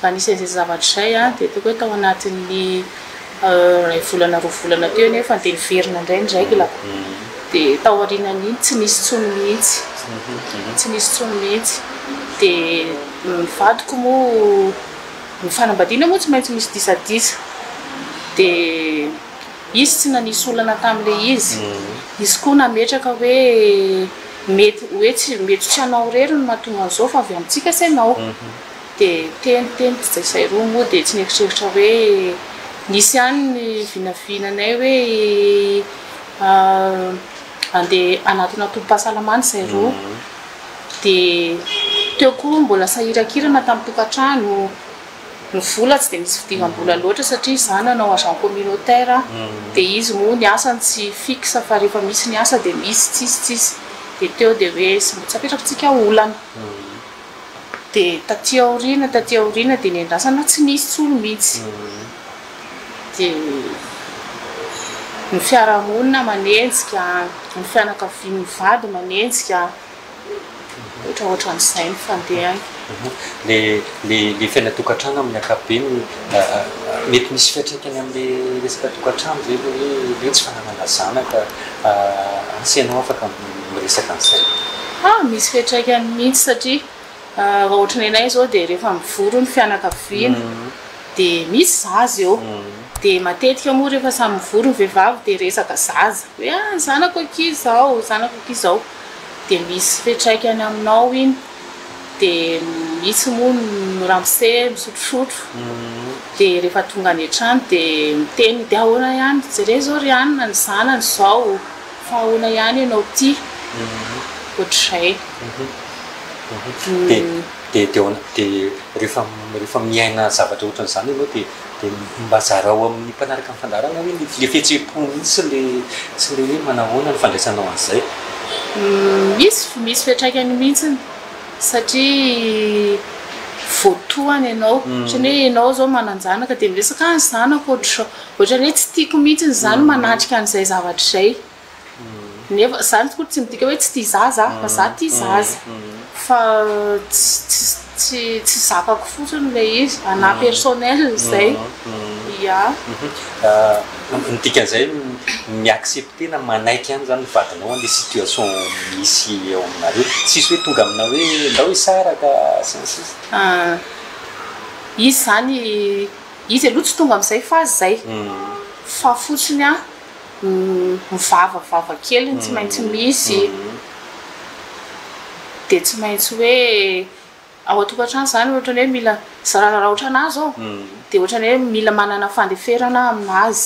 fa nisy an'izay zavatra zay a de toko hoe tao anatin'ny ray volana roa volana teo nefa de niverina indray ny règle de tao aorinan'iny tsy nisy tsony mihitsy de mivadiko moa ny fanambadiana moa tsy maintsy misy disadisa de izy tsy nanisy olana tam'le izy koa nametraka hoe mety tsy anao rery no mahatonga an'izao fa avy amintsika sy anao de teny zay roa moa de tsy nieritreritra hoe nisy ihany ny vinavinanay hoe andeha anatina tobim-pahasalamana zay roa de teo koa mbola sahirakirana tamin'ny tokantrano ny vola tsy de misy fidinam-bola loatra satria za nanao agent communautaire de izy moa ny asany tsy fixe fa rehefa misy ny asa de misy tsisy de teo de hoe sy mbo tsy apetrakintsika olana de taty aorina de ny andrasana tsy nisy tsolo mihitsy de ny fiarahamonina manenjika ny fianakavian'ny vady manenjika ohatraohatran'izay ny fandehany le fiainatokantrano amin'ny ankapobeny mety misy fiatraikany amin'le resaka tokantrano zay hoe tsy fananana zanaka sy ianao afaka miresaka an'izay misy fiatraikany mihitsy satria raha ohatrany anay zao de rehefa mivoro ny fianakaviana de misy zaza eo de matetika moa rehefa samy mivoro ny vehivavy de resaka zaza hoe zanako aky zao de misy fiatraikany aminao iny de misy moa miramose misotrosotro de rehefa tonga any an-trano de miteny de ahoana ihany jere zao ry anina ny zanany zao fa ahoana ihany ianao ty ohatr'izay de rehefa miaina zavatra ohatran'izany ianao de mba zarao amin'ny mpanaraka amin'ny fandarana hoe le fihetseham-po mihitsy sy le hoe manahoana ny fandraisanao an'izay misy fiatraikany mihitsiny satria voatohany ianao ohatrany hoe ianao zao mananjanaka de miresaka ny zanako ohatrany hoe tsy tiako mihitsy ny zany manatrika an'izay zavatra izay nefa zany tokoa tsy midika hoe tsy tia zaza fa za tia zaza fa tsy zakako fotsiny le izy ana personnel zay ya dikan'izay miacceptena manaiky any zany vadinao an'le situation misy eo aminareo tsisy hoe tonga amina hoe ndao isara ka snsisy izy zany izy aloha tsy tonga am'izay fa zay fa fotsiny a mivavavava kely tsy maintsy misy de tsy maintsy hoe ao atokantrano zany ohatrany hoe mila raha ohatra anazy zao de ohatrany hoe mila manana fandeferana aminazy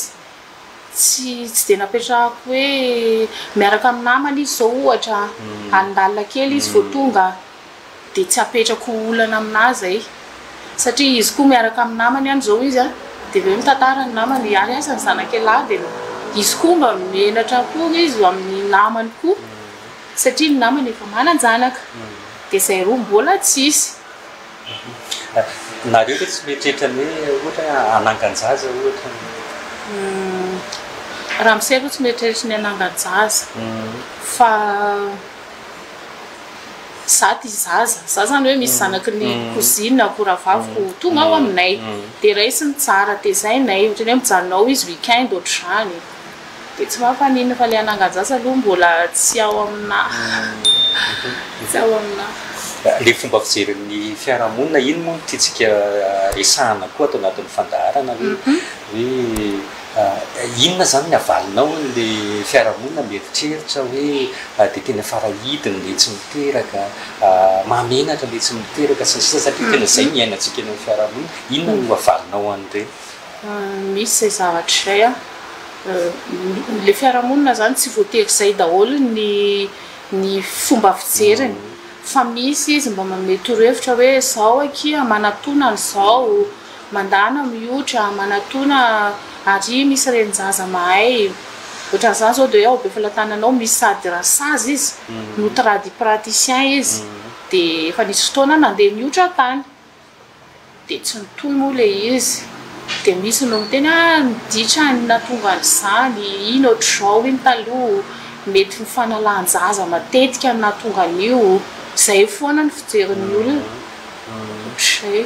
tsy de napetrahako hoe miaraka amin'ny namany izy zao ohatra andalina kely izy vao tonga de tsy apetrako olana aminazy ay satria izy koa miaraka amin'ny namany any zao izy a de ve mitantara ny namany ary asa ny zanakelahy de izy koa mba menatra koa izy amin'ny namany koa satria ny namany efa manan-janaka de zay roa mbola tsisy nareo hoe tsy mieritreritra hoe ohatra anangan-jaza ohatra raha miseko tsy mieritreritra ny anangan-jaza fa za tia zaza zany hoe misy zanaky ny kozina koravaviko tonga ao aminay de raisiny tsara de zay nay ohatrany hoe mijanonao izy weekend ohatr'izany de tsy mampanina fa le anangan-jaza aloha mbola tsy ao amina tsy ao amina le fomba fijeren'ny fiarahamonina iny moa tiatsika resahana koa atao anatin'ny fandaharana hoe inona zany ny avalinao le fiarahamonina mieritreritra hoe de tena farahidiny le tsy miteraka mamenatra le tsy miteraka sasisa satria tena zay miainatsika eny amin'ny fiarahamonina inona no avalinao an'ireny misy zay zavatra zay a le fiarahamonina zany tsy voatery zay daholo ny fomba fijeriny fa misy izy mba mamety torohevitra hoe zao akia manatona n'izao mandana miotra manatona ary misy renjaza mahay ohatran'izany zao de ao be falatananao misy sady rasazy izy notradi praticien izy de efa nisy fotoana nandeha miotra tany de tsy nitoy moa le izy de misy no miteny miditra ny natonga n'izany ino ohatr'izao iny taloha mety mifanalan-jaza matetika ny natonga an'io zay foana ny fijerin'ny olona ohatr'izay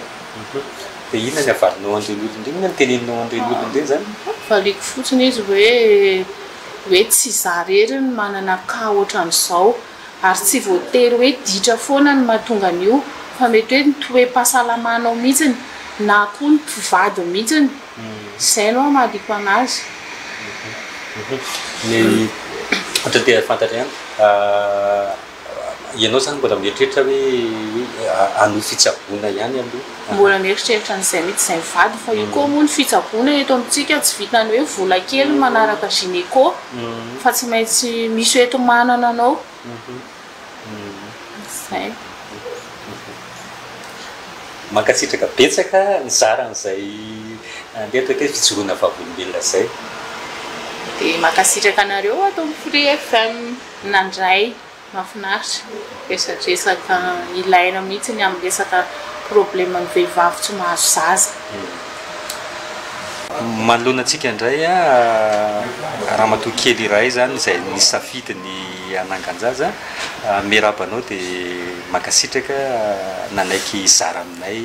de inona ny avalinao an'ireny olona inona ny teneninao an'ireny olona ireny zany valiko fotsiny izy hoe tsy za rery ny manana ka ohatran'izao ary tsy voatery hoe ditra foana ny mahatonga an'io fa mety hoe toe-pahasalamanao mihitsiny na koa ny mpivady mihitsiny zay no mahadiko anazy ny ohatra te fantatra ihany ianao zany mbola mieritreritra hoe ano fitsaboana ihany aloha mbola mieritreritra n'izay mihitsy zay mivady fa io koa moa ny fitsaboana eto amintsika tsy vitany hoe vola kely manaraka gynéco fa tsy maintsy misy eto manana anao zay mankasitraka betsaka ny zaran'izay andeha toa hoe fijoroana vavolombelona zay de mankasitraka anareo atao amin'ny Free FM nandray mahafinaritra resadresaka ilaina mihitsy ny amin'ny resaka problème ny vehivavy tsy mahazo zaza manoloana antsika indray raha matoa kely iray zany zay nisafidy ny anangan-jaza miarabanao de mankasitraka nanaiky zara aminay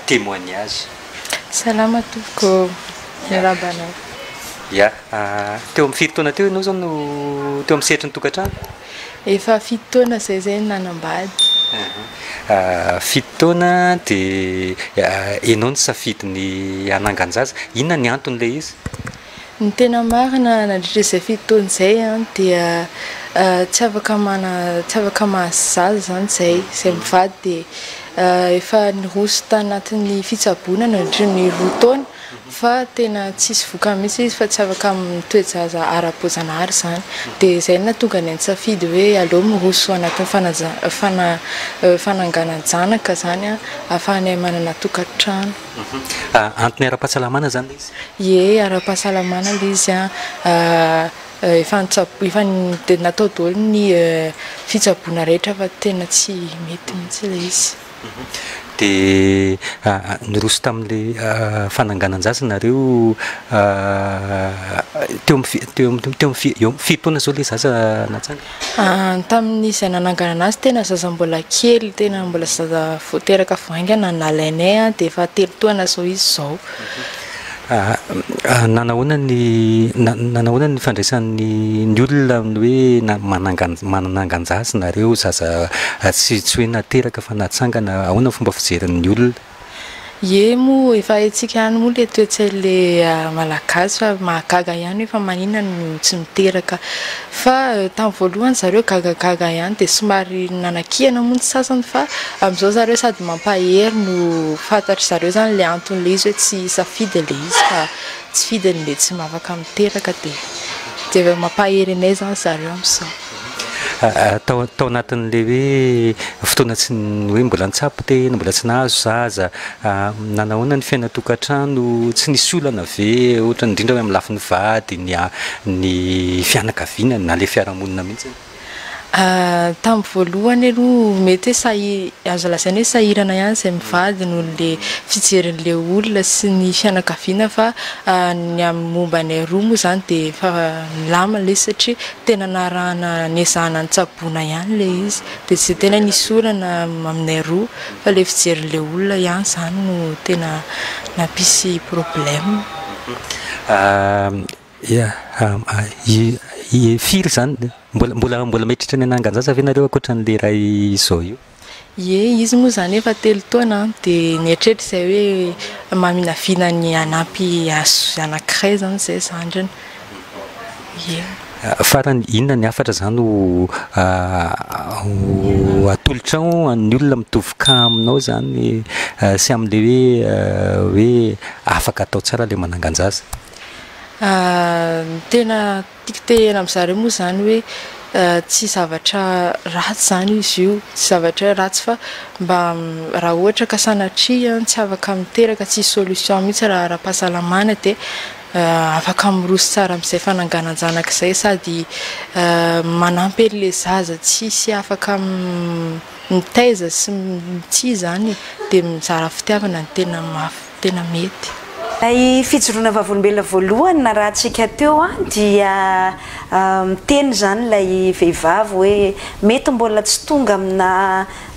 témoignage salama tompoko miarabanao ya teo amin'ny firy taona teo ianao zao no teo amin'ny sehatry ny tokantrano efa fito taona zay nanambady fito taona de ianao ny safidy ny anangan-jaza inona ny anton'le izy ny tena marina nandritra izay fito taona zay dia tsy afaka mahazo zaza zany zay mivady de efa niroso tanatin'ny fitsaboana nandritra ny roa taona fa tena tsisy voka mihitsy izy fa tsy afaka mitoejaza ara-boazanahary zany de zay natonga ny safidy hoe aleo miroso anatin'ny fananganan-janaka zany ahafahanay manana tokantrano antony ara-pahasalamana zany le izy ie ara-pahasalamana le izy efa de natao daholo ny fitsaboana rehetra fa tena tsy mety mihitsy le izy de dia niroso tamin'ilay fananganan-jasa nareo teo amin'ny fitoana zao ilay zaza natsanga tamin'izay nananganana azy tena zaza mbola kely tena mbola zaza teraka vaingana nalainay dia efa 3 taona zao izy zao nanahoana ny fandraisan'ny olona hoe manangan-jasa nareo zaza tsy hoe nateraka fa natsangana ahoana fomba fijerin'ny olona ye mo efa etsika any moa le toetsay le malagasy fa mahagaga ihany efa manina no tsy miteraka fa tamin'ny voalohany zareo gagagaga ihany dia somary nanakihana moa ny sasany fa amin'izao zareo sady mampahery no fantatry zareo zany le anton'le izy hoe tsy safidy le izy fa tsy fidin'le tsy mavaka miteraka dia mampahery anay zany zareo amin'izao tao anatin'le hoe fotoana tsy hoe mbola nitsapo tena mbola tsy nahazo zaza nanahoana ny fiainatokantrano tsy nisy olana ve ohatra indrindra hoe amin'ny lafin'ny vady ny fianakaviana na le fiarahamonina mihitsy tamin'ny voalohany aloha mety hoe azo lazaina hoe sahirana ihany izay mivady noho le fijerin'le olona sy ny fianakaviana fa ny amin'ny momba ny roa moa zany dia efa milama le satria tena narahana niezahana nitsaboana ihany le izy dia tsy tena nisy olana aminay roa fa le fijerin'le olona ihany zany no tena nampisy problème firy zany mbola metritra ny anangan-jasa ve nareo ankoatran'le ray izao io izy moa zany efa 3 taona dia nietrehitra izay hoe maminaviana ny anampy anankiray zany zay zandriny farany inona ny afatra zany atolotra ao ny olona mitovoka aminao zany sy amin'le hoe afaka atao tsara le manangan-jasa tena tiako tehena amin'izareo moa zany hoe tsy zavatra ratsy zany izy io tsy zavatra hoe ratsy fa mba raha ohatra ka sanatria tsy afaka miteraka tsy solution mihitsy raha ara-pahasalamana dia afaka miroso tsara amin'izay fananganan-janak'izay sady manampy le zaza tsy afaka mitaiza sy tsy zany dia mizara fitiavana ny tena mety ay fijoroana vavolombelona voalohany na raha antsika teo dia miteny zany lay vehivavy hoe mety mbola tsy tonga amina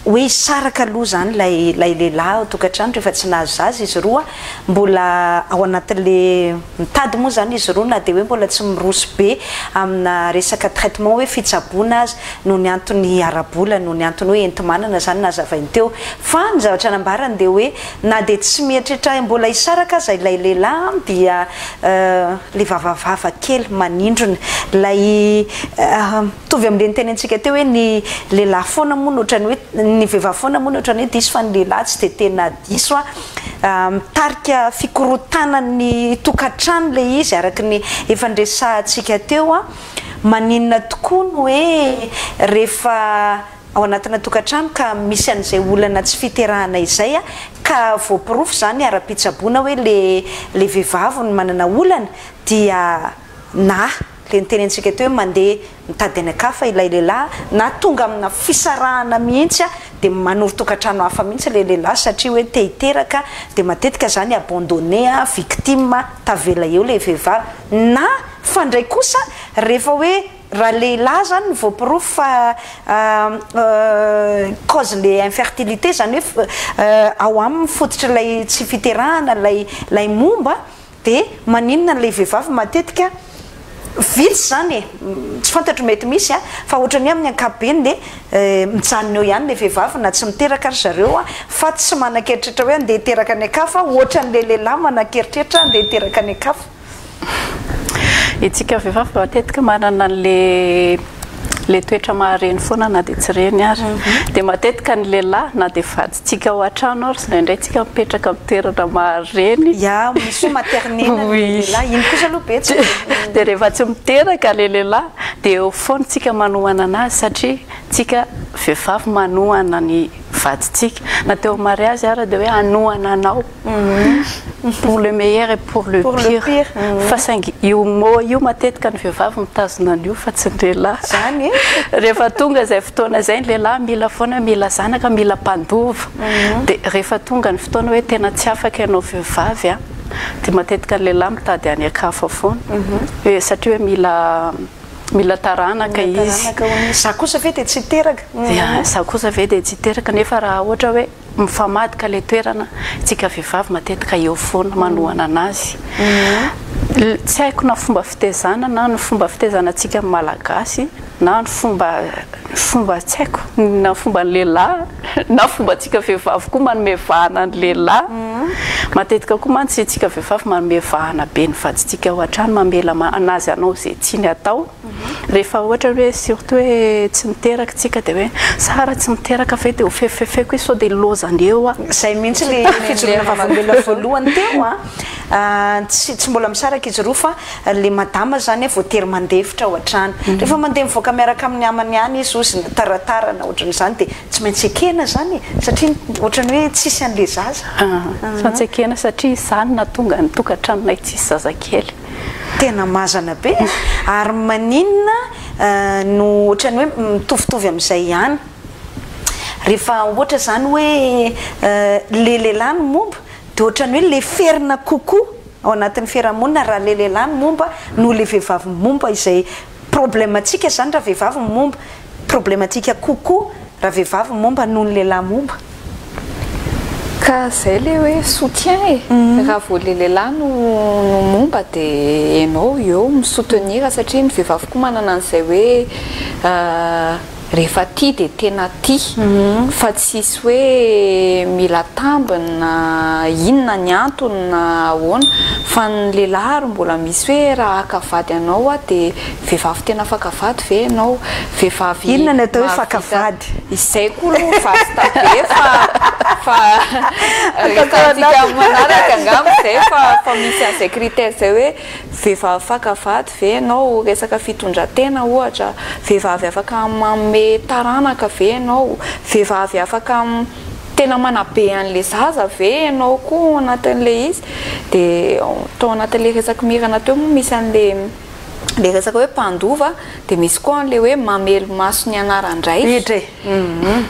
hoe isaraka aloha zany lay lehilahy tokantrano rehefa tsy nahazo zaza izy roa mbola ao anatin'le mitady moa zany izy roa na dia hoe mbola tsy miroso be amina resaka traitement hoe fitsaboana azy noho ny antony arabola noho ny antony hoe entimanana zany nazavainy teo fa ny zavatra nambarany dia hoe na dia tsy mieritreritra mbola isaraka azy lay lehilahy dia le vavavava kely manindrona lay mitovy amin'le nyteny antsika teo hoe ny lehilahy foana moa no ohatrany hoe ny vehivavy foana moa ny ohatrany hoe diso fa ny lehilahy tsy dia tena diso mitarika fikorotana ny tokantrano le izy araka ny efa ndresantsika teo maninona tokoa no hoe rehefa ao anatina tokantrano ka misy an'izay olana tsy fiterahana izay ka voapirofo zany ara-pitsaboana hoe le vehivavy ny manana olana dia na le nyteny antsika teo hoe mandeha mitady any akafa ilay lehilahy na tonga amina fisarahana mihitsy dia manoro tokantrano hafa mihitsy le lehilahy satria hoe te hiteraka dia matetika zany abandonné victime tavela eo le vehivavy na fandray kosa rehefa hoe raha lehilahy zany voapirofo fa cause le infertilité zany hoe ao aminy fototra lay tsy fiterahana lay momba dia maninona n'lay vehivavy matetika vitsy zany tsy fantatro mety misy fa ohatrany hoe amin'ny ankapobeny dia mijanona eo ihany le vehivavy na tsy miteraka ry zareo fa tsy manan-keritreritra hoe andeha hiteraka ny akafa ohatran'le lehilahy manan-keritreritra andeha hiteraka ny akafa itsika vehivavy matetika manana le toetra mahareny foana na dia tsy reny ary dia matetika ny lehilahy na dia vadintsika ao an-trano ary sy indraindray tsika mipetraka mitoerana mahareny misy maternena lehilahy iny kosa aloha betsy dia rehefa tsy miteraka le lehilahy dia eo foana tsika manohana anazy satria tsika vehivavy manohana ny vaditsika na teo mariage ara dia hoe anohana anao pour le meilleur et pour le pire fa saingy io mot io matetika ny vehivavy mitazona an'io fa tsy ny lehilahy zany rehefa tonga izay fotoana izay ny lehilahy mila foana mila zanaka mila mpandova dia rehefa tonga ny fotoana hoe tena tsy afaka ianao vehivavy a dia matetika ny lehilahy mitady any akafa foana hoe satria hoe mila taranaka izy za kosa ve dia tsy teraka za kosa ve dia tsy teraka nefa raha ohatra hoe mifamadika le toerana tsika vehivavy matetika eo foana manohana anazy tsy haiko na fomba fitezana na ny fomba fitezanantsika malagasy na ny fomba tsy haiko na fomba ny lehilahy na fomba tsika vehivavy koa manome vahana ny lehilahy matetika koa mantsy tsika vehivavy manome vahana be ny vaditsika ao an-trano mamela anazy anao zay tiany atao rehefa ohatra hoe surtout hoe tsy miteraka tsika dia hoe sara tsy miteraka ve dia ho fefefeko i sao dia lozany eo a zay mihitsy le fijoroana vavambela voalohany teo a tsy mbola misaraka izy roa fa le madama zany voatery mandefitra ao an-trano rehefa mandeha mivoaka miaraka amin'ny amany ihany izy ozy na taratara na ohatran'izany dia tsy maintsy ekena zany satria ohatrany hoe tsisy an'le zaza tsy maintsy ekena satria izany na tonga ny tokantranonay tsisy zazakely tena mazana be ary maninona no ohatrany hoe mitovitovy amin'izay ihany rehefa ohatra zany hoe le lehilahy ny momba dia ohatrany hoe le ferina kokoa ao anatin'ny fiarahamonina raha le lehilahy ny momba no le vehivavy momba izay problematika zany raha vehivavy momba problematika kokoa raha vehivavy momba noho ny lehilahy momba ka zay le hoe soutien raha vo le lehilahy no momba dia ianao eo misoutenir satria ny vehivavy koa manana an'izay hoe rehefa tia dia tena tia fa tsisy hoe mila tambina inona ny antony na ahoana fa ny lehilahy ary mbola misy hoe raha hakavady anao a dia vehivavy tena fakavady ve ianao vehivavy inona ny atao hoe fakavady izay koa aloha vasta be fa rehefatsika manaraka angamba zay fa misy an'izay critère zay hoe vehivavy fakavady ve ianao resaka fitondratena ohatra vehivavy afaka manome taranaka ve ianao vehivavy afaka tena manabe an'le zaza ve ianao koa anatin'le izy dia tao anatin'le resaka mirana teo moa misy an'le resaka hoe mpandova dia misy koa an'le hoe mamelo maso ny anarandray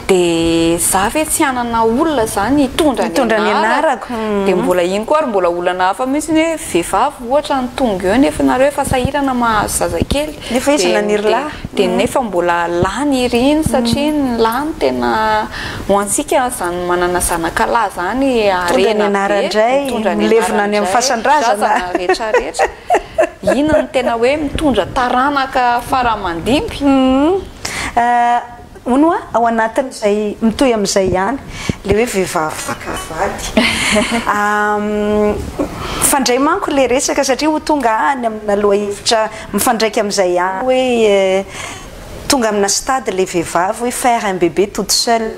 dia za ve tsy anana olona zany hitondra ny anarako dia mbola iny koa ary mbola olana hafa mihitsy hoe vehivavy ohatra ny tonga eo nefa nareo efa sahirana mahazo zazakely nefa izy naniry lahy dia nefa mbola lany iry iny satria ny lany tena ho antsika zany manana zanakalahy zany arena anarandray milevina any amin'ny fasan-drazana rehetrarehetra ina ny tena hoe mitondra taranaka faramandimby onoa ao anatin'izay mitoy amin'izay ihany le hoe vehivavy fakavady fandray manko le resaka satria ho tonga any amina loha hevitra mifandraiky amin'izay ihany hoe tonga amina stade le vehivavy hoe faire un bébé toute seule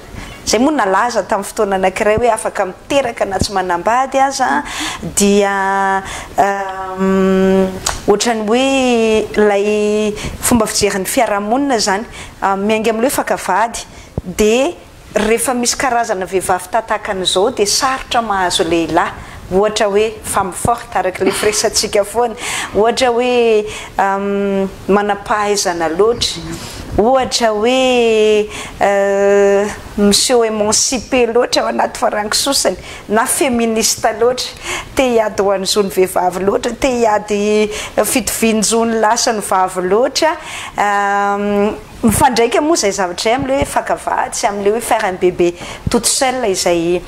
zay moa nalaza tamin'ny fotoana anankiray hoe afaka miteraka na tsy manambady aza dia ohatrany hoe lay fomba fijerin'ny fiarahamonina zany miainga amin'le hoe fakavady dia rehefa misy karazana vehivavy tatakan'izao dia sarotra mahazo lehilahy ohatra hoe femme forte araka le firesantsika foana ohatra hoe manampahaizana loatra ohatra hoe monsieur émancipé loatra ao anaty farangisosany na féministe loatra te hiady ho an'izony vehivavy loatra te hiady fitovian'izony lasa ny vavy loatra mifandraika moa zay zavatra amin'le hoe fakavady sy amin'le hoe faire un bébé toute seule izay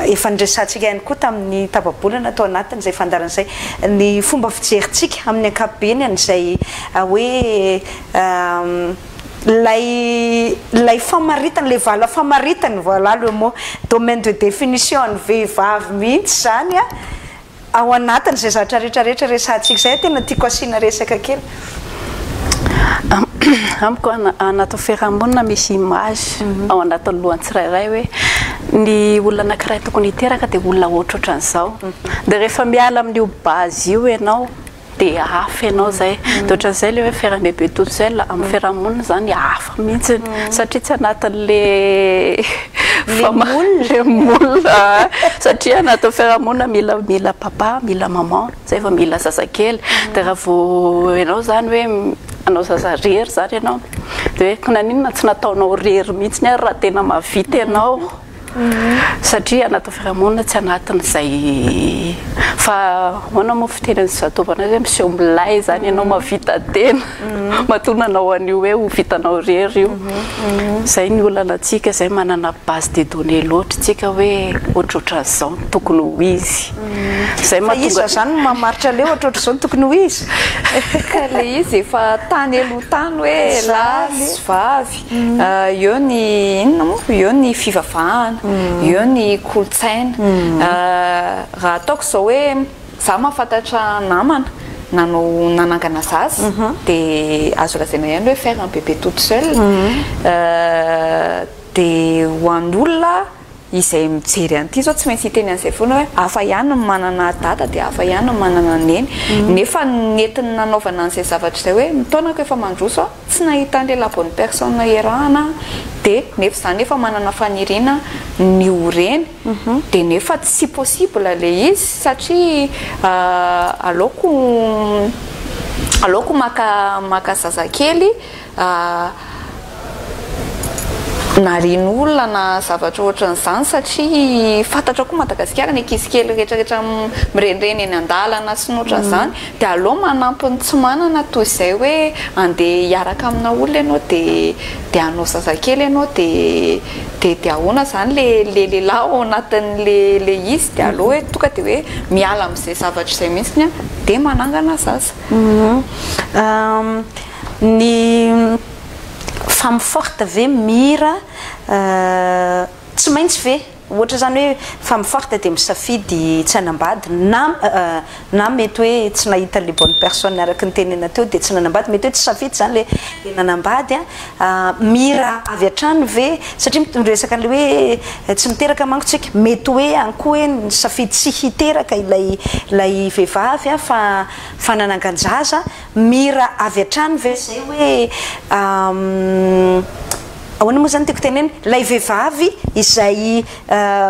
efa nidresantsika ihany koa tamin'ny tapabolana tao anatin'izay fandaran'izay ny fomba fijerintsika amin'ny ankapobeny an'izay hoe lay famaritany le vala famaritany voilà le mot domaine de définition ny vehivavy mihitsy zany a ao anatiny zay zavatra rehetrarehetra resantsika zay tena tiako asiana resaka kely amiko anaty fiarahamonina misy image ao anatin'ny lohany tsirairay hoe ny olona anankiray tokony hiteraka dia olona ohatrohatran'izao dia rehefa miala amin'io base io ianao dia hafa ianao zay dia ohatran'izay le hoe faire un bébé toute seule amin'ny fiarahamonina zany hafa mihitsy satria tsy anatin'le le molina satria anaty fiarahamonina mila papa mila maman zay fa mila zazakely dia raha vao ianao zany hoe anao zaza rery zany ianao dia hoe konaninona tsy nataonao rery mihitsy ny ary raha tena mavita ianao satria anaty fiarahamonina tsy anatin'izay fa hoana moa fitenany zatovana hoe miseho milay zany ianao mavita tena matonanao an'io hoe ho vitanao rery io zay ny olana antsika zay manana base de données loatra tsika hoe ohatrohatran'izao tokony ho izy zay mahatonga zany mamaritra le ohatrohatr'izao tokony ho izy ka le izy efa tany alohatany hoe lahy sy vavy eo ny inona moa eo ny fivavahana eo ny kolotsaina raha ataoko zao hoe za mahafantatra namana nanao nanangana zaza dia azo lazaina ihany hoe faire un bébé toute seule dia ho an'olona izay mijery an'ity zao tsy maintsy hiteny an'izay foana hoe hafa ihany ny manana dada dia hafa ihany ny manana neny nefa netiny nanaovana an'izay zavatra izay hoe mitaonako efa mandroso tsy nahita an'ilay la bonne personne iarahana dia nefa zany efa manana faniriana ny oreny dia nefa tsy possible le izy satria aleoko maka zazakely narin'olona na zavatra ohatran'izany satria fantatra koa Madagasikara ny ankizikely rehetrarehetra mirenireny eny an-dalana sy ny ohatran'izany dia aleo manampy ny tsy manana toy izay hoe andeha hiaraka amina olona ianao dia anao zazakely ianao dia ahoana zany le lehilahy ao anatin'le izy dia aleo hoe tonga dia hoe miala amin'izay zavatra izay mihitsy dia manangana zaza ny femme forte ve mira tsy maintsy ve ohatra zany hoe femme forte dia misafidy tsy hanambady na mety hoe tsy nahita le bonne personne araka ny tenena teo dia tsy nanambady mety hoe tsy safidy zany le nanambady mira avy hatrany ve satria miresaka an'le hoe tsy miteraka manko tsika mety hoe ankoa hoe safidy tsy hiteraka ilay vehivavy fa nanangan-jaza mira avy hatrany ve zay hoe ahoana moa zany tiako teneny lay vehivavy izay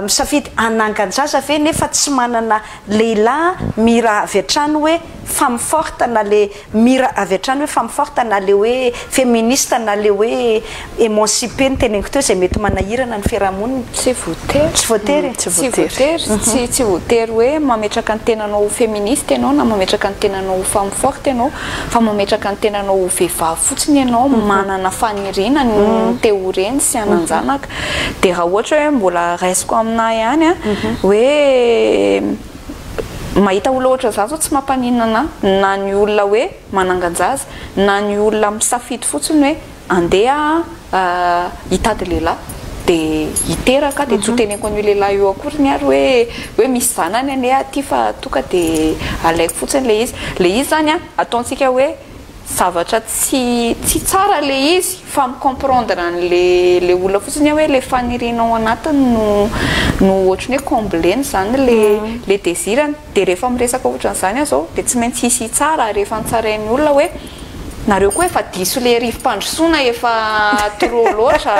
misafidy anangan-jaza ve nefa tsy manana lehilahy mira avy hatrany hoe femme forte na le mira avy hatrany hoe femme forte na le hoe féministe na le hoe émancipé ny teneniko teo zay mety manahirana ny fiarahamonina tsy voatery tsy voatery hoe mametraka ny tenanao féministe ianao na mametraka ny tenanao femme forte ianao fa mametraka ny tenanao vehivavy fotsiny ianao manana faniriana ny teoreny sy ananjanaka dia raha ohatra hoe mbola raisiko aminahy ihany hoe mahita olona ohatra zany zao tsy mampaninana na ny olona hoe manangan-jaza na ny olona misafidy fotsiny hoe andeha hitady lehilahy dia hiteraka dia tsy ho teneniko an'io lehilahy io akory ny ary hoe misy zanany ane aty fa tonga dia alaiko fotsiny le izy zany ataontsika hoe zavatra tsy tsara le izy fa micomprendre le olona fotsiny hoe le fanirinao anatiny no ohatrany hoe combleny zany le désirany dia rehefa miresaka ohatran'izany zao dia tsy maintsy hisy tsara rehefa nitsarain'ny olona hoe nareo koa efa diso le rivo-pandrosoana efa trop loatra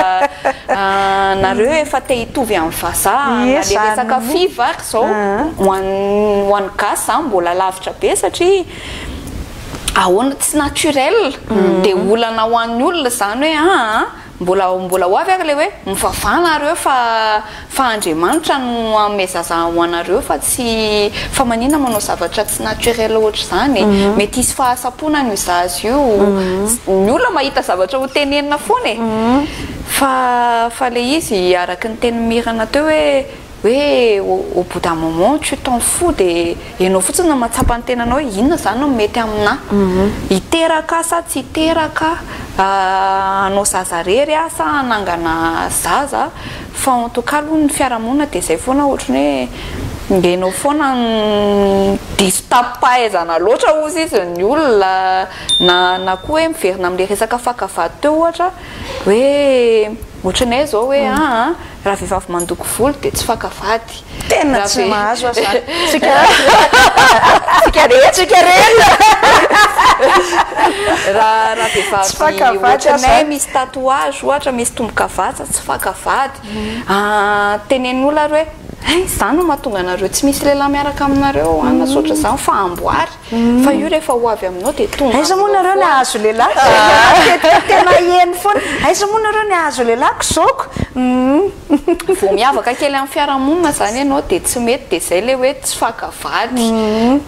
nareo efa te hitovy amin'ny vazaha na le resaka fivary zao ho an'ny gasy zany mbola lavitra be satria ahoana tsy naturel dia olana ho an'ny olona zany hoe mbola ho avy ary le hoe mivavahanareo fa Andriamanitra no ame zaza ho anareo fa manina manao zavatra tsy naturel ohatra zany mety hisy fahasapona ny zaza io ny olona mahita zavatra ho tenenina foana fa le izy araka ny teny mirana teo hoe au bout d'un moment tu t'en fous dia ianao fotsiny no mahatsapa ny tenanao hoe inona zany no mety amina hiteraka sa tsy hiteraka anao zaza rery sa anangana zaza fa en tout cas aloha ny fiarahamonina dia izay foana ohatrany hoe ngenao foana diso tapahaizana loatra ozy izy ny olona na koa hoe miverina amin'le resaka fakavady teo ohatra hoe ohatranay zao hoe raha vehivavy mandoko volo dia tsy fakafady tena tsy mahazo azany raha vehivavy misy tatouage ohatra misy tombokavatsa tsy fakafady tenen'olona ary hoe zany no mahatonga anareo tsy misy lehilahy miaraka aminareo anasotra zany fa amboary fa io rehefa ho avy aminao dia tonga aiza moa nareo ny ahazo lehilahy tena eny foana aiza moa nareo ny ahazo lehilahy kisaoko vao miavaka kely amin'ny fiarahamonina zany ianao dia tsy mety dia zay le hoe tsy fakavady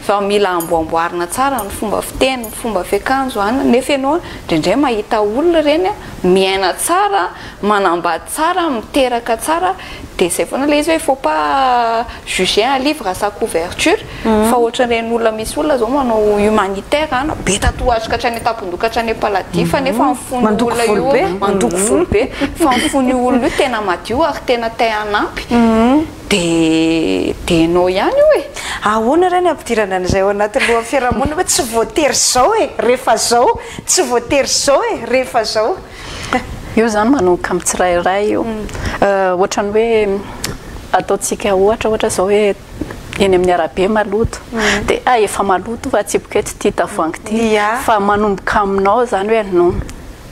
fa mila amboamboarina tsara ny fomba fiteny ny fomba fiakanjo any nefa ianao indraindray mahita olona reny miaina tsara manambady tsara miteraka tsara dia zay foana le izy hoe faut pas juger un livre à sa couverture fa ohatran'ireny olona misy olona zao manao humanitaire ana be tatouage ka hatrany tampon-doha ka hatrany paladie fa nefa mifony olona io mandoko volo be fa mifony olona io tena madio ary tena te hanampy dia enao ihany io e ahoana reny ampidirana an'izay ao anaty loha fiarahamonina hoe tsy voatery zao e rehefa zao tsy voatery zao e rehefa zao io zany manomboka amin'ny tsirairay io ohatrany hoe ataontsika ohatra zao hoe eny amin'ny arabe maloto dia efa maloto fa atsipoko hoe tsy tia tavoangy ty fa manomboka aminao zany hoe no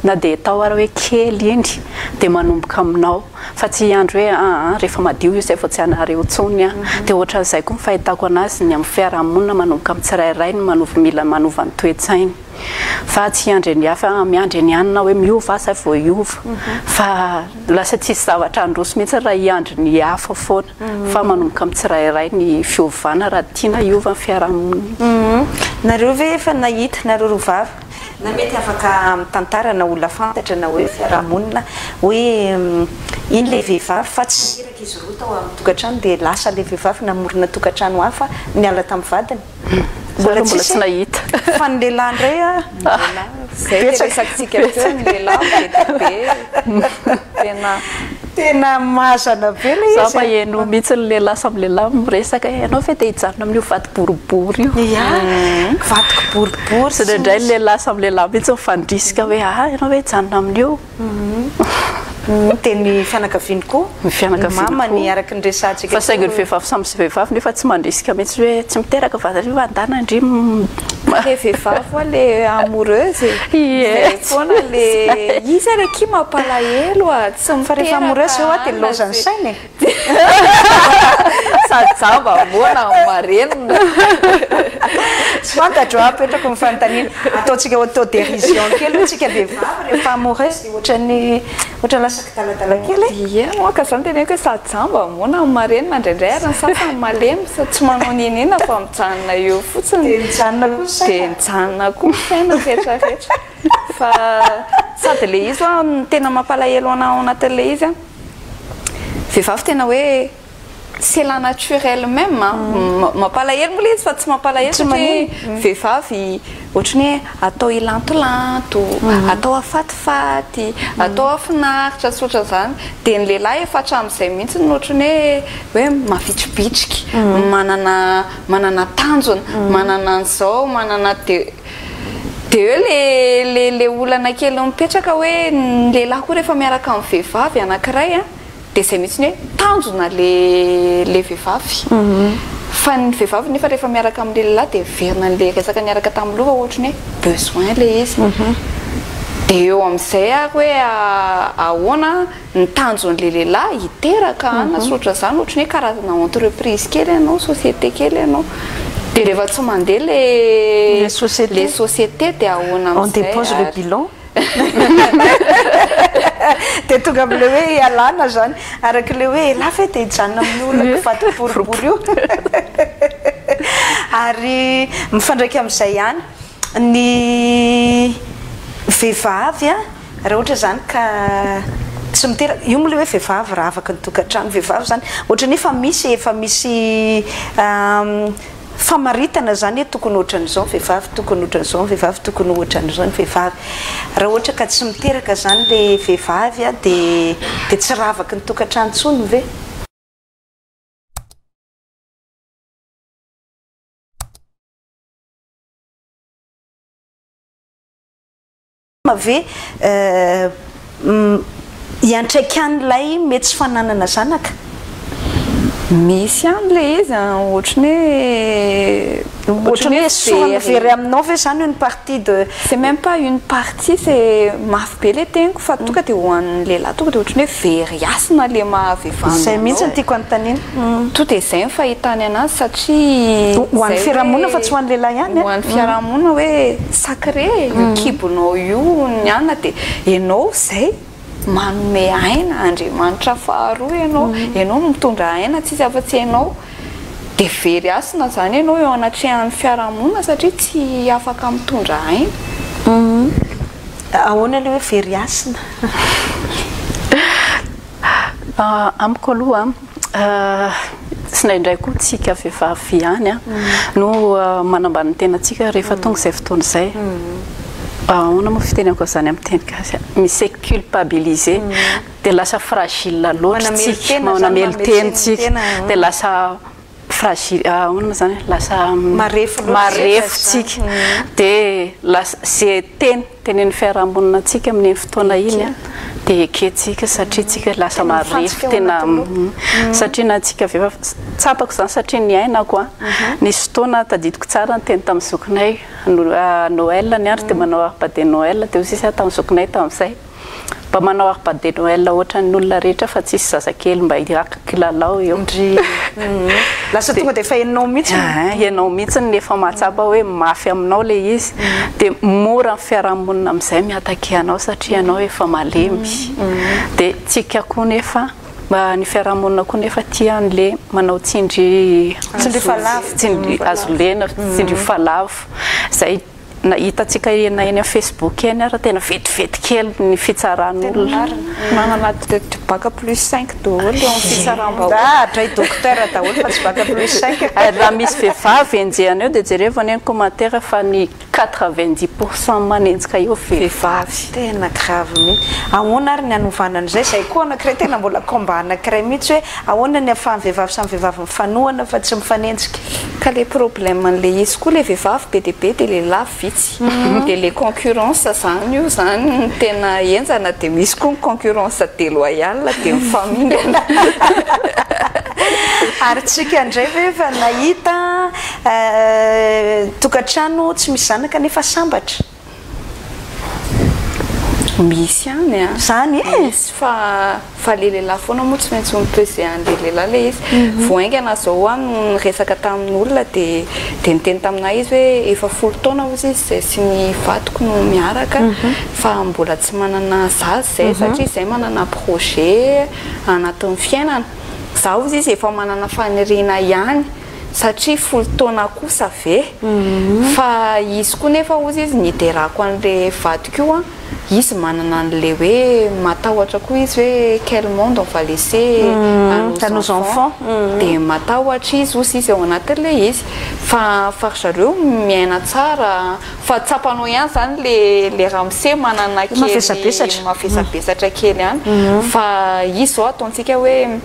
na dia atao ary hoe kely indry dia manomboka aminao fa tsy andro hoe rehefa madio io zay vao tsy anareo tsony dia ohatran'izay koa fahitako anazy ny amin'ny fiarahamonina manomboka amin'ny tsirairay no mila manova ny toe-tsainy fa tsy andry ny hafa miandry ny anina hoe miova sa vao iova fa lasa tsisy zavatra androso mihitsy raha iandry ny hafa foana fa manomboka amin'ny tsirairay ny fiovana raha tiana iova ny fiarahamonina nareo ve efa nahita nareo rovava na mety afaka mitantara na olona fantatra na hoe fiarahamonina hoe iny le vehivavy fa tsy iraka izy roa tao amin'ny tokantrano dia lasa le vehivavy namorona tokantrano hafa niala tamin'ny vadiny mbola tsy nahita fa ny lehilahy indray zay resakintsika teo ny lehilahy be tena mazana be le izy fa eno mihitsy ny lehilahy samy lehilahy miresaka ianao fe dia hijanona amin'io vato boribory io vatoko boribory sy ndraindray ny lehilahy samy lehilahy mihitsy mifandrisika hoe ianao hoe hijanona amin'io dia ny fianakaviany koa mama ny araky ny resantsika fa saingy ny vehivavy samy sy vehivavy nefa tsy mandrisika mihitsy hoe tsy miteraka vatana io andana indrimo le vehivavy hoa le amoureuse zay foana le izy araiky mampalahelo tsy fa rehefa amoureuse eo dia lozany sainy sady jamba mona marenina tsy fantatro apetrako mifanontaniana ataontsika autodérision kely hoe tsika vehivavy rehefa amoureuse ohatra lasaka talatala kely moaka zany teneko hoe sady jamba mona marenina indraindray ary ny sasany malemy tsy manao ninina fa mijanona eo fotsiny dia mijanona koa saina rehetrarehetra fa sady le izy tena mampalahelo anao anatin'le izy vehivavy tena hoe c'est la naturelle même mampalahelo moa le izy fa tsy mampalahelo satria vehivavy ohatrany hoe atao ilantolanto atao afatifaty atao afinaritra tsotra zany dia ny lehilahy efa hatramin'izay mihitsy ny ohatrany hoe mavitribitrika manana tanjona manana an'izao manana dia eo le olana kely mipetraka hoe ny lehilahy koa rehefa miaraka amin'ny vehivavy anankiray dia zay mihitsy ny hoe tanjona le vehivavy fa ny vehivavy nefa rehefa miaraka amin'ny lehilahy dia verina n'le resaka niaraka tamin'ny lova ohatrany hoe besoin le izy dia eo amin'izay ary hoe ahoana ny tanjon'le lehilahy hiteraka nasotra zany ohatrany hoe karazana entreprise kely ianao société kely ianao dia rehefa tsy mandeha le société dia ahoana on dépose le bilan dia tonga am'le hoe alana zany araka le hoe lafa dia hijanona amin'ny olona vato boribory io ary mifandraika amin'izay ihany ny vehivavy raha ohatra zany ka tsy miteraka io moa le hoe vehivavy raha afaka ny tokantrano vehivavy zany ohatrany efa misy famaritana zany hoe tokony ohatran'izao ny vehivavy tokony ohatran'izao ny vehivavy tokony ohatran'izao ny vehivavy raha ohatra ka tsy miteraka zany le vehivavy dia tsy raha afaka ny tokantrano tsony ve ve iantraiky an'ilay mety tsy fananana zanaka misy an'le izy ohatrany hoe soana very aminao ve zany une partie de c'est même pas une partie c'est mafy be le teniko fa tonga de ho an'ny lehilahy tonga de ohatrany hoe veriasina le mahavevany zay mihitsy ny tiako antanina to de zay fahitany anazy satria ho an'ny fiarahamonina fa tsy ho an'ny lehilahy ihany ho an'ny fiarahamonina hoe sacré io kibonao io ny anna de ianao zay manome aina andriamanitra faharoa ianao mitondra aina tsisy afa-tsy ianao de very asina zany ianao eo anatrehan'ny fiarahamonina satria tsy afaka mitondra aina ahoana le hoe very asina amiko aloha sy naindray koa tsika vehivavy ihany no manambany tenatsika rehefa tonga izay fotoana izay ahoana moa fitenako zany amin'ny teny gasy misy culpabiliser de lasa fragile loatra tsika manamely tenitsika de lasa fragile ahoana zany lasa marefo-tsika de lasa zay tenen'ny fiarahamonina atsika amin'ny fotoana iny de eketsika satria tsika lasa marefo tena satria na tsika vehivavy tsapako zany satria ny ainako nisy fotoana tadidiko tsara ny teny tamin'ny zokinay Noël ny andro de manao aribade Noël de aussi ça tamin'ny zokinay tamin'izay mba manao aribade Noël ohatra ny olona rehetra fa tsisy zazakely mba hiaka kilalao eo lasa tonga de efa ianao mihitsy ianao mihitsy nefa mahatsapa hoe mafy aminao le izy de mora ny fiarahamonina amin'izay miataky anao satria anao efa malemy de tsika koa nefa ny fiarahamonina koa nefa tia an'le manao tsindry azolena tsindry falavo zay na hitatsika ena eny Facebook eny ara tena vetivety kely ny fitsaran'olona manana bac plus 5 daholo eo amin'ny fitsaram-bahoaka hatray docteur daholo fa tsy bac plus 5 raha misy vehivavy enjehana eo de jerevana eny commentaire fa ny 90% manenjika eo vehivavy tena grave mihitsy ahoana ary ny anovanan'izay zay koa anankiray tena mbola combat anankiray mihitsy hoe ahoana ny ahafahan'ny vehivavy samy vehivavy mifanohana fa tsy mifanenjika ka le problème an'le izy koa le vehivavy be de be de lehilahy vitsy de le concurrence zany io zany tena enjana de misy koa concurrence déloyale de mifamingana ary tsika indray ve efa nahita tokantrano tsy misy zanaka nefa sambatra misy any zany fa le lehilahy foana moa tsy maintsy mipese an'le lehilahy le izy voaingana zao no resaka tamin'olona de niteny taminahy izy hoe efa 10 taona ozy izy zay sy ny vadiko no miaraka fa mbola tsy manana zaza zay satria zay manana projet anatin'ny fiainana zaho izy efa manana faniriana ihany satria 10 taona kosa ve fa izy koa nefa ozy izy niderako an'le vadiko io izy manana an'le hoe matahotra koa izy hoe quel monde on va laisser à nos enfants de matahotra izy ozy izy ao anatin'le izy fa zareo miaina tsara fa tsapanao ihany zany le ramose manana kely mafesabesatra kely ihany fa izy zao ataontsika hoe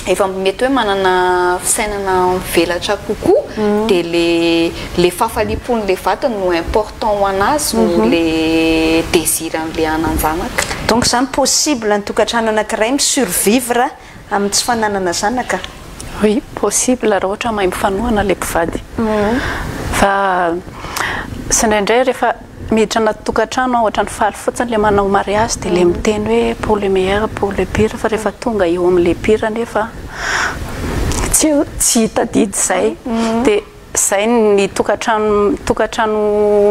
efa mety hoe manana fisainana mivelatra kokoa de le fafalipon'le vatany no important ho anazy no le désir an'le anan-janaka donc zany possible ny tokantrano anankiray misurvivre amin'ny tsy fananana zanaka oui possible raha ohatra mahay mifanohana le mpivady fa sy indraindray rehefa miditra anaty tokantrano ohatra ny faly fotsiny le manao mariage de le miteny hoe pour le meilleur pour le pire fa rehefa tonga eo amin'le pire nefa tsy hitadidy zay de zay ny tokantrano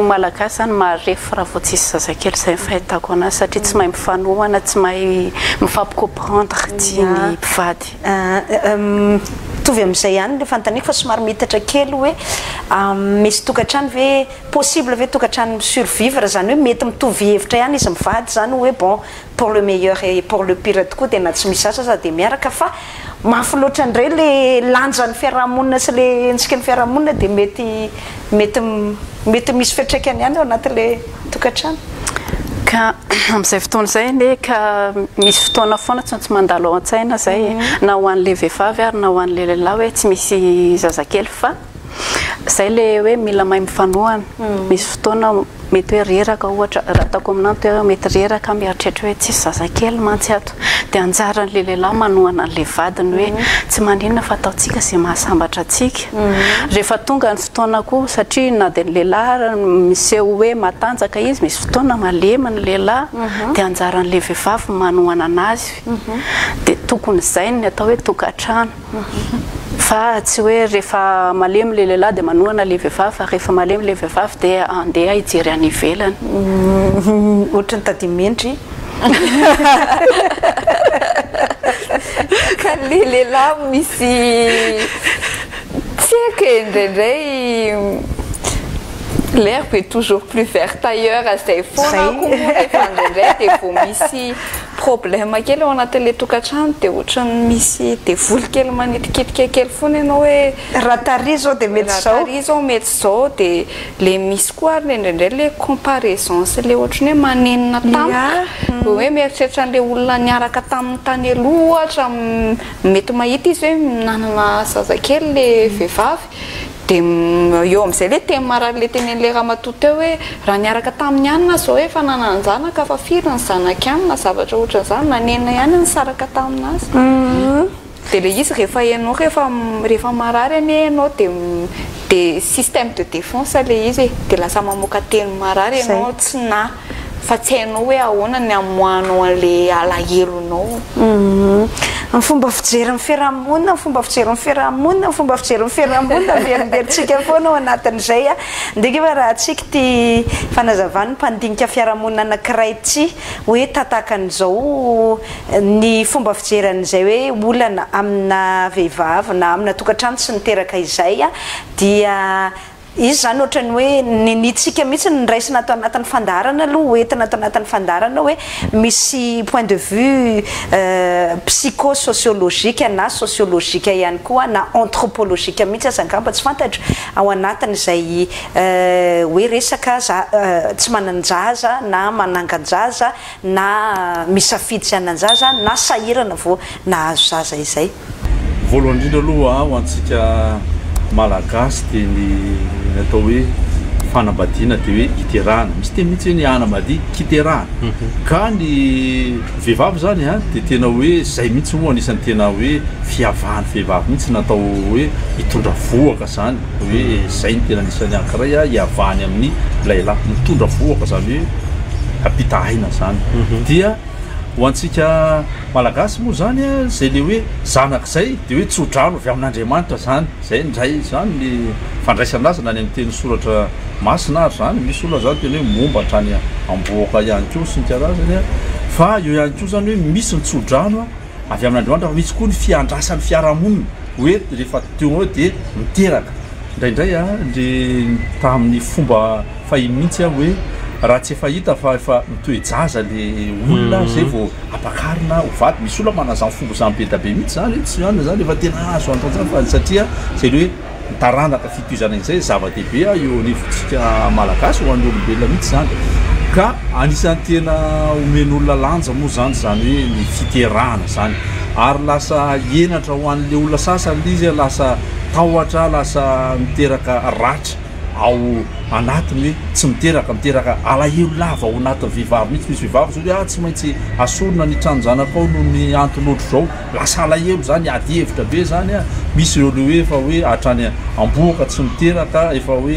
malagasy zany marefo raha vao tsisy zazakely zay fahitako anazy satria tsy mahay mifanohana tsy mahay mifampicomprendre tiany mpivady tovy amin'izay ihany le fantaniko fa somary mitatra kely hoe misy tokantrano ve possible ve tokantrano survivre zany hoe mety mitovy hevitra ihany izy mivady zany hoe bon pour le meilleur et pour le pire tokoa de na tsy misy asa de miaraka fa mafy loatra indray le lanjan'ny fiarahamonina sy le endrika ny fiarahamonina de mety misy fiatraikany ihany ao anatin'le tokantrano ka amin'izay fotoana zay ne ka misy fotoana foana tsy mandalo ao an-tsaina zay na ho an'le vehivavy ary na ho an'le lehilahy hoe tsy misy zazakely fa zay le hoe mila mahay mifanohana misy fotoana mety hoe reraka ohatra raha ataoko amin'anto hoe mety reraka mieritreritra hoe tsisy zazakely mantsy ato dia anjaran'le lehilahy manohana an'le vadiny hoe tsy maninona fa ataontsika izay mahasambatra antsika rehefa tonga ny fotoana koa satria na dia ny lehilahy miseho hoe matanjaka izy misy fotoana malema ny lehilahy dia anjaran'le vehivavy manohana anazy dia tokony izay ny atao hoe tokantrano fa tsy hoe rehefa malemy le lehilahy dia manohana le vehivavy fa rehefa malemy le vehivavy dia andeha hijery any ivelany ohatrany tadimentry ka le lehilahy misy tsy haiko indraindray l'herbe est toujours plus verte ailleurs azay foana ko rehefa indraindray dia vao misy problème kely ao anatin'le tokantrano dia ohatrany misy dia voly kely manetikitika kely foana ianao hoe raha tary zao dia mety zao tary zao mety zao dia le misy koa ary indraindray le comparaison sy le ohatrany hoe manenina tampoka hoe mieritreritra an'le olona niaraka tamin'ny tany aloha ohatra mety mahita izy hoe nanana zazakely le vehivavy dia eo amin'izay le teny marary le tenen'le ramatoa teo hoe raha niaraka tamin'ny anina zao hoe fa nanany zanaka fa firy ny zanaka ihany na zavatra ohatran'izany nanenina ihany ny saraka taminazy dia le izy rehefa ianao rehefa marary anie ianao dia système de défense le izy dia lasa mamoaka teny marary ianao tsy na fa tsy hainao hoe ahoana ny amoahanao an'le alahelo-nao ny fomba fijery ny fiarahamonina ny fomba fijery ny fiarahamonina ny fomba fijery ny fiarahamonina verimberitsika foana ao anatin'izay ndika fa raha tsika ty fanazavany mpandinika fiarahamonina anankiray ty hoe tatakan'izao ny fomba fijeran'izay hoe olana amina vehivavy na amina tokantrano tsy niteraka izay dia izy zany ohatrany hoe nitsika mihitsy niraisina atao anatin'ny fandarana aloha hoentina atao anatin'ny fandarana hoe misy point de vue psychosociologique na sociologique ihany koa na anthropologique mihitsy azangamba tsy fantatro ao anatin'izay hoe resaka tsy manan-jaza na manangan-jaza na misafidy sy anan-jaza na sahirana vao nahazo zaza izay voalohany indrindra aloha ho antsika malagasy dia ny atao hoe fanambadiana dia hoe hiterahana misy teny mihitsy hoe ny anambady kiterahana ka ny vehivavy zany dia tena hoe zay mihitsy moa anisan'ny tena hoe fiavahany vehivavy mihitsy natao hoe hitondra voaka zany hoe zay ny tena anisan'ny ankiray hiavahany amin'ny lehilahy mitondra voaka zany hoe ampitahina zany dia ho antsika malagasy moa zany zay le hoe zanak'izay dia hoe tsodrano avy amin'Andriamanitra zany zay ndray zany ny fandraisana azy na ny amin'ny teny soratra masina ary zany misy olona zany tena hoe momba hatrany amboaka ihany koa sy ny karazany fa eo ihany koa zany hoe misy ny tsodrano avy amin'Andriamanitra fa misy koa ny fiandrasan'ny fiarahamonina hoe rehefa teo hoe dia miteraka indraindray le tamin'ny fomba fahiny mihitsy hoe raha tsy efa hita fa efa mitoejaza le olona zay vao ampakarina ho vady misy olona manazany fomba zany be da be mihitsy zany tsy ihany zany efa tena azo antonjany fa satria zay le hoe mitaranaka fitoizana izay zava-dehibe eo anivontsika malagasy ho an'ny olombelona mihitsy zany ka anisan'ny tena omen'olona lanja moa zany zany hoe ny fiterahana zany ary lasa enatra ho an'le olona sasany izy lasa tahotra lasa miteraka ratra ao anatiny hoe tsy miteraka alahelo lava ao anatin'ny vehivavy mihitsy misy vehivavy zao hoe tsy maintsy asorona ny trano zanaka ao no ny anton'ohatro zao lasa alahelo zany ady hevitra be zany misy ireo le hoe efa hoe hatrany amboaka tsy miteraka efa hoe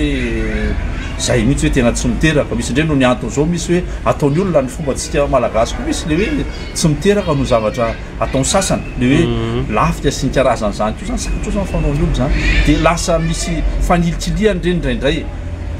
zay mihitsy hoe tena tsy miteraka misy indray no ny antony zao misy hoe ataony olona ny fomba tsika malagasy koa misy le hoe tsy miteraka no zavatra ataony sasany le hoe lafika sy ny karazany zany ko zany sakatro zany fanaony olo zany dia lasa misy fanilitsiliany reny indraindray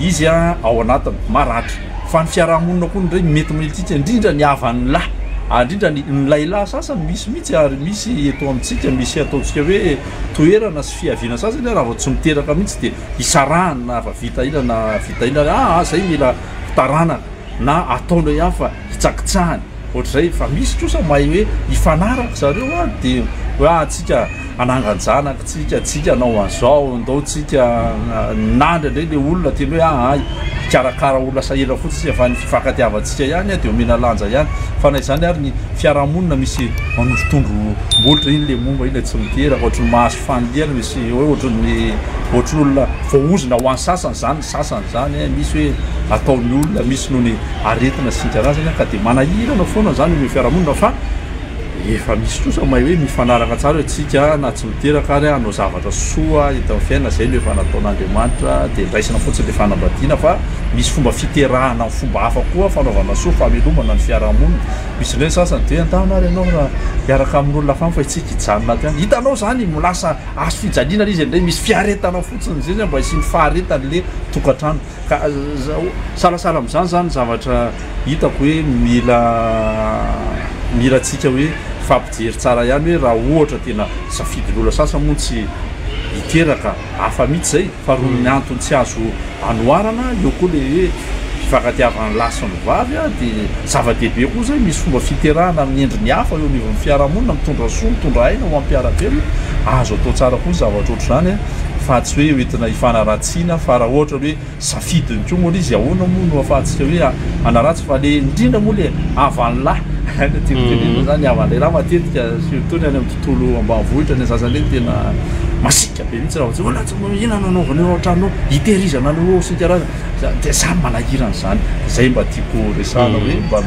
izy ao anatiny maratra fa ny fiarahamonina koa ndray mety militsika indrindra ny havan'ny lahy indrindra ny lailahy sasany misy mihitsy ary misy eto amintsika misy ataontsika hoe toerana sy fiaviana sasany raha vao tsy miteraka mihitsy dia isarahana fa vita ilana zay mila fitaranaka na ataonao ihany fa hitsakitsahany ohatr'izay fa misy kosa mahay hoe hifanaraka zareo dia hoe atsika anangan-janaka tsika anao an'izao ndao tsika nandra indray le olona teny hoe hikarakara olona sahela fotsiny fa ny fifankatiavantsika ihany dia omena lanja ihany fa na izany ary ny fiarahamonina misy manondrotondro mbolitra iny le momba iny tsy miteraka ohatrany mahazo faniliana misy hoe ohatrany olona voaozina ho an'ny sasany zany misy hoe ataony olona misy noho ny aretina sy ny karazany ka dia manahirana foana zany ny fiarahamonina fa efa misy kosa mahay hoe mifanaraka tsara hoe tsika na tsy miteraka ary hanao zavatra soa hita amin'ny fiainana zay no efa nataon'Andriamanitra dia raisina fotsiny le fanambadiana fa misy fomba fiterahana amin'ny fomba hafa koa fanaovana soa famelomana ny fiarahamonina misy ireny sasany dia antaonary ianao raha hiaraka amin'olona famy fa itsika hijanona ty any hitanao zany milasa azo fijaliana izy indray misy fiaretana fotsiny zay mba isy ny faharetany le tokantrano ka salasala amin'izany zany zavatra hitako hoe mila tsika hoe fampijery tsara ihany hoe raha ohatra tena safidin'olona sasany moa tsy hiteraka hafa mihitsy zay fa roa ny antony tsy azo anoarana eo koa le hoe fifankatiavany lasiny vavy dia zava-dehibe koa zay misy fomba fiterahana amin'ny endriny hafa eo anivon'ny fiarahamonina mitondra soa mitondra aina ho ampiarabelona azo atao tsara koa zavatra ohatr' zany fa tsy hoe hoentina hifanaratsiana fa raha ohatra hoe safidiny koa moa izy ahoana moa no ahafahantsika hoe hanaratsy fa le indrindra moa le avany lahy tiatenena zany avan'lay raha matetika surtout ny any amin'ny tontolo ambanivohitra ny sasany tena masika be mihitsy raha ohatsy ina nanaovana eo an-tranonao hitehirizana anao sy karazana dia samy manahirana zany zay mba tiako resana hoe mba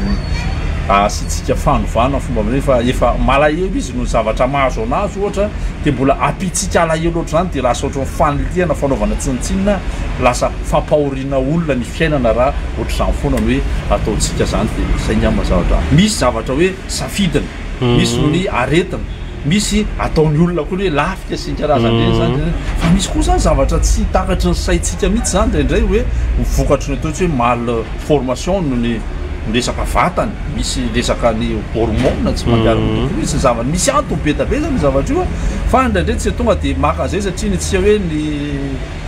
asitsika fanovana fomba amin'ireny fa efa malahelo izy no zavatra mahazo anazy ohatra dia mbola ampitsika alahelo oatra zany dia lasa ohatran'ny faniliana fanaovana tsinitsinina lasa fampahoriana olona ny fiainana raha ohatr'izany foana ny hoe ataontsika zany dia zay ny amin'ny zavatra misy zavatra hoe safidina misy no ny aretina misy ataon'ny olona koa hoe lafika sy ny karazany reny zany fa misy koa zany zavatra tsy takatry ny saintsika mihitsy zany indraindray hoe mivokatry ny ataotsy hoe malformation no ny resaka vatany misy resaka ny hormone tsy mandiarana misy zavatra misy antony betabe zany zavatra io fa indraindray tsy tonga dia maka zay satria ny tsika hoe ny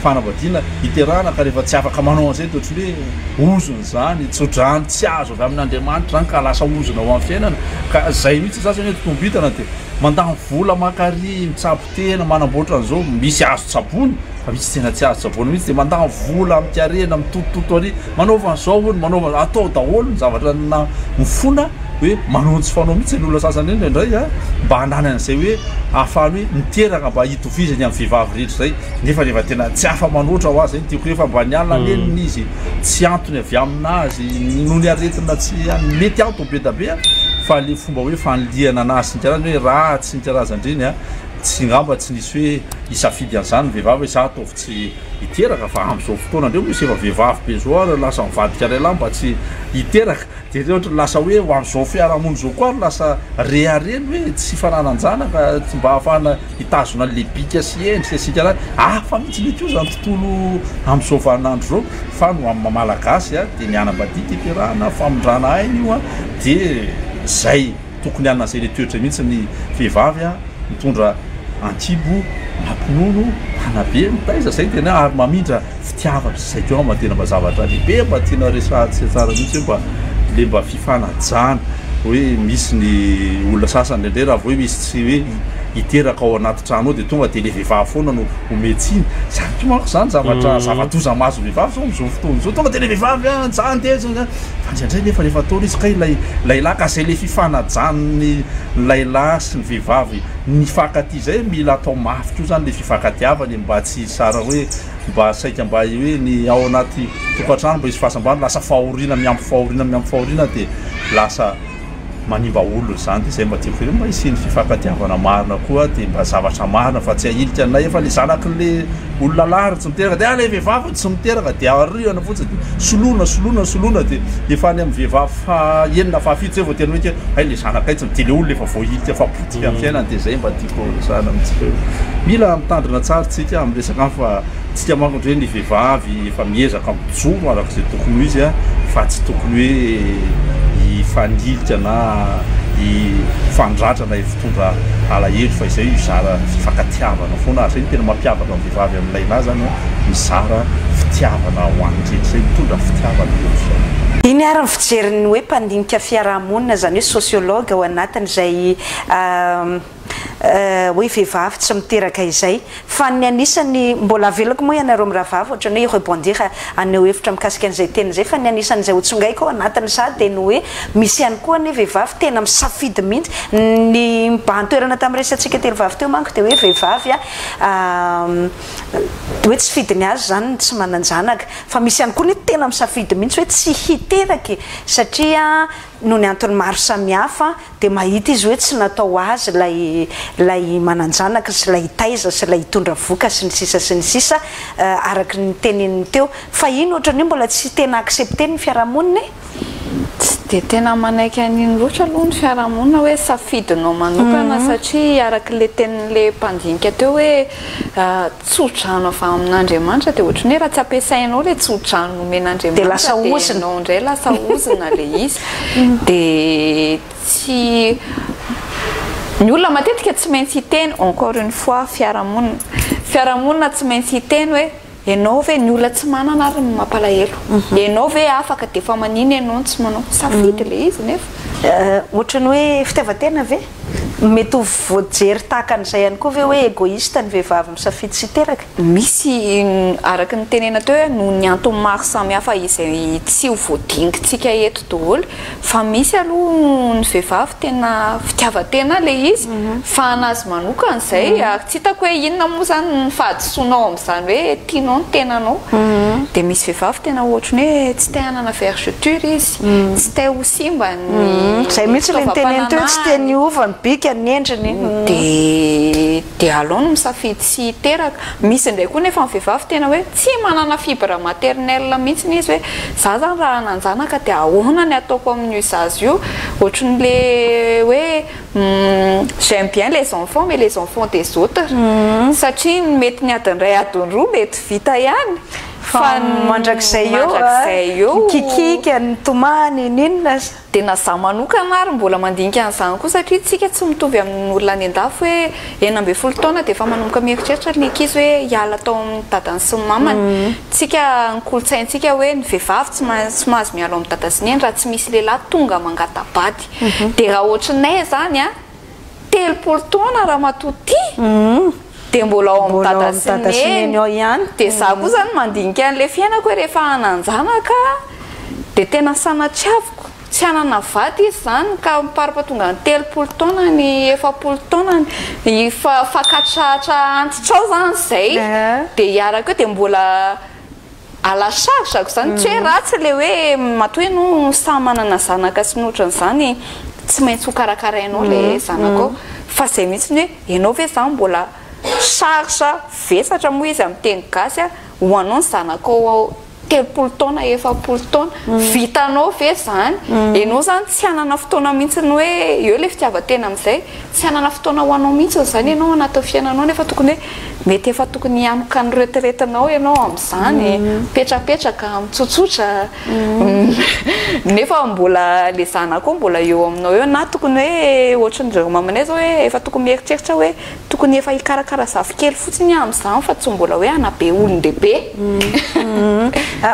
fanambadiana hiterahana ka rehefa tsy afaka manao an'izay dia ohatry hoe ozony zany tsodrany tsy azo avy amin'Andriamanitra zany ka lasa ozona ho amin'ny fiainana ka zay mihitsy sasany hoe tombitana dia mandany vola makary mitsapo tena manamboatra an'izao misy azo tsabony fa misy tena tsy azo tsabony mihitsy dia mandany vola amitiarena mitotototo ary manaova an'izao ony manaova atao daholo ny zavatra na mifona hoe manontsy fanao mihitsy ny olona sasany eny indray mba handany an'izay hoe ahafahany hoe miteraka mba hitovizany amin'ny vehivavy rehetra zay nefa rehefa tena tsy afa manoatra ho azy zay tiako rehefa mba nialina leniny izy tsy antony avy aminazy noho ny aretina tsy mety antony betabe fa le fomba hoe faniliana anazy sy ny karazany hoe ratsy sy ny karazany reny tsy ngamba tsy nisy hoe hisafidy an'izany vehivavy hoe za ataovy tsy hiteraka fa amin'izao fotoana ndreo misy efa vehivavy be zao ary lasa mivadika ray lahy mba tsy hiteraka dia zay ohatra lasa hoe ho amin'izao fiarahamonina zao koa ary lasa rehareny hoe tsy fanananjanaka tsy mba ahafahana hitazona le bika sy endrika sy karaha fa mihitsy mety io zany tontolo amin'izao vaninandro zao fa no amin'ny malagasy dia ny anambadiaka hiterahana famondrana ainy io dia zay tokony anina zay le toetra mihitsy ny vehivavy mitondra antibo mampinono hanabe mitaiza zay tena ary mamindra fitiavatra zay keo mba tena mba zavatra lehibe mba tiana resatsy tsara mihitsy hoe mba fifanajana hoe misy ny olona sasany indray raha hoe misy tsy hoe hiteraka ao anaty trano ao dia tonga dia le vehivavy foana no ometsiny zany ko manko zany zavatoza mazo vehivavy zao am'izao fotoana zao tonga dia le vehivavy jany tezany fa ndraindray nefa rehefa ataony izy kay laylahy ka zay le fifanajany laylahy sy ny vehivavy ny fankaty zay mila atao mafy ko zany le fifankatiavany mba tsy sara hoe mba saika mba hoe ny ao anaty tokantrano mba izy fahasambany lasa fahoriana miampy fahoriana dia lasa manimba olona zany dia zay mba tiako hoe mba isy ny fifankatiavana marina koa dia mba zavatra marina fa tsy ahilika anay efa le zanaky le olona lahary tsy miteraka dia le vehivavy tsy miteraka dia ariana fotsiny solona dia efa any amin'ny vehivavy enina fahafito zay vao tena hoe hay le zanakay tsy dia le olona efa voahilika fa potika amin'ny fiainana dia zay mba tiako resana mitsika mila mitandrina tsara tsika amin'ny resaka fa tsika manko hoe ny vehivavy efa miezaka mijoro araka zay tokony izy fa tsy tokony hoe fanilika na fandratrana fitondra alahelo fa izay mizara fifankatiavana foana ary zay tena mampiavaka amin'ny vehivavy amin'ny laylahy zany mizara fitiavana ho an'rehetra zay mitondra fitiavana eo fiainana. Iny ary ny fijeriny hoe mpandinika fiarahamonina zany hoe sociologue ao anatin'izay hoe vehivavy tsy miteraka izay fa ny anisany mbola avelako moa ianareo miravavy ohatra ny hoe rebondir aneo hevitra mikasika an'izay tena zay fa ny anisan'izay hotsongaiko ao anatiny za dia ny hoe misy ihany koa ny vehivavy tena misafidy mihitsy ny mba antoerana tamin'ny resantsika telovavy teo manko dia hoe vehivavy hoe tsy fidiny azy zany tsy mananjanaka fa misy ihany koa ny tena misafidy mihitsy hoe tsy hiteraky satria no ny antony maro samihafa dia mahita izy hoe tsy natao azy lay mananjanaka sy lay taiza sy lay hitondra voka sy ny sisa araky ny teniny teo fa iny ohatrany hoe mbola tsy tena accepté ny fiarahamonina tsy dia tena manaiky an'iny loatra aloha ny fiarahamonina hoe safidinao manokana satria araky le tenin'le mpandinika teo hoe tsodrano avy amin'Andriamanitra dia ohatrany hoe raha tsy ampiasainao le tsodrano nomen'Andriamanitra dia lasa ozina nao indray lasa ozina le izy dia tsy ny olona matetika tsy maintsy hiteny encore une fois fiarahamonina tsy maintsy hiteny hoe ianao ve ny olona tsy manana ary mampalahelo ianao ve afaka dia fa manino ianao tsy manao safidy le izy nefa ohatrany hoe fitiavan-tena ve mety ho voajery tahaka an'izay ihany koa ve hoe égoïste ny vehivavy misafidy sy teraka misy araky ny tenena teo hoe no ny antony maro samihafa izay tsy ho voadingintsika eto daholo fa misy aloha ny vehivavy tena fitiavan-tena le izy fa anazy manokana izay tsy hitako hoe inona moa zany ny fahadisoanao amin'izany hoe tianao ny tenanao dia misy vehivavy tena ohatrany hoe tsy te hanana vergeture izy tsy te ho simba zay mihitsy le nyteneny teo tsy te niova ny bika ny endriny dia alao no misafidy sy teraka misy indray koa nefa ny vehivavy tena hoe tsy manana fibre maternel mihitsy izy hoe za zany raha nanjanaka dia ahoana ny ataoko amin'io zazy io ohatran'le hoe j'aime bien les enfants mais les enfants des autres satria mety ny adiny ray adiny roa mety vita ihany fa mandrakizay eo kikika ny tomany ninona dia na za manokana ary mbola mandinika an'izany koa satria tsika tsy mitovy amin'ny olona any an-dafo hoe 11 taona dia efa manomboka mieritreritra ny ankizy hoe hiala tao amin'ny dadany sy ny mamany tsika ny kolotsaintsika hoe ny vehivavy tsy mahazo miala amin'ny dada sy ny eny raha tsy misy lehilahy tonga mangatabady dia raha ohatrinay zany 30 taona raha matoty dia mbola ao amin'ny dada sy ny eny ihany dia za koa zany mandinika an'le fiainako hoe rehefa hananjanaka dia tena sanatriaviko tsy hanana vady izy zany ka miparipatonga ny 30 taona ny 40 taona ny fakatratra antitra ao zany zay dia hiaraka eo dia mbola alasarzako zany tsy hoe ratsy le hoe matoa no samy manana zanaka sy nohatran'izany tsy maintsy ho karakarainao le zanaka ao fa zay mihitsy ny hoe ianao ve zany mbola sarsa vesatra moa izy amin'ny teny gasy ho anao ny zanakao ao 30 taona 40 taona vitanao ve zany ianao zany tsy hanana fotoana mihitsy ny hoe eo le fitiavan-tena amin'izay tsy hanana fotoana ho anao mihitsy zany ianao anaty fiainanao nefa tokony hoe mety efa tokony hianoka ny retraitenao ianao amin'izany petrapetraka mitsotsotra nefa mbola le zanako mbola eo aminao eo na tokony hoe ohatran'ireo mamanay zao hoe efa tokony mieritreritra hoe tokony efa hikarakara zafikely fotsiny amin'izany fa tsy mbola hoe anabe olon-dehibe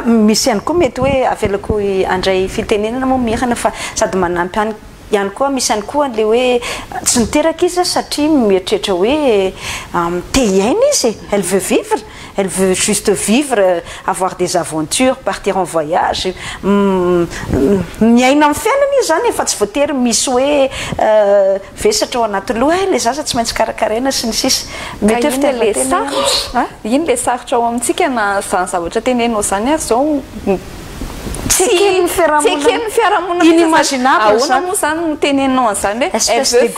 misy ihany koa mety hoe avelako andray fitenenana moa mihana fa sady manampy ihany koa misy ihany koa le hoe tsy niteraka izy satria mieritreritra hoe te hiaina izy elle veut vivre elle veut juste vivre avoir des aventures partir en voyage miaina amin'ny fiainana izy zany efa tsy voatery misy hoe vesatra ao anaty loha le zaza tsy maintsy karakaraina sy ny sisa mety le sarotra iny le sarotra ao amintsika na zany zavatra tenenao zany ary zao tsy ekeny fiarahamonina inimaginable ahoana moa zany no tenenao an'izany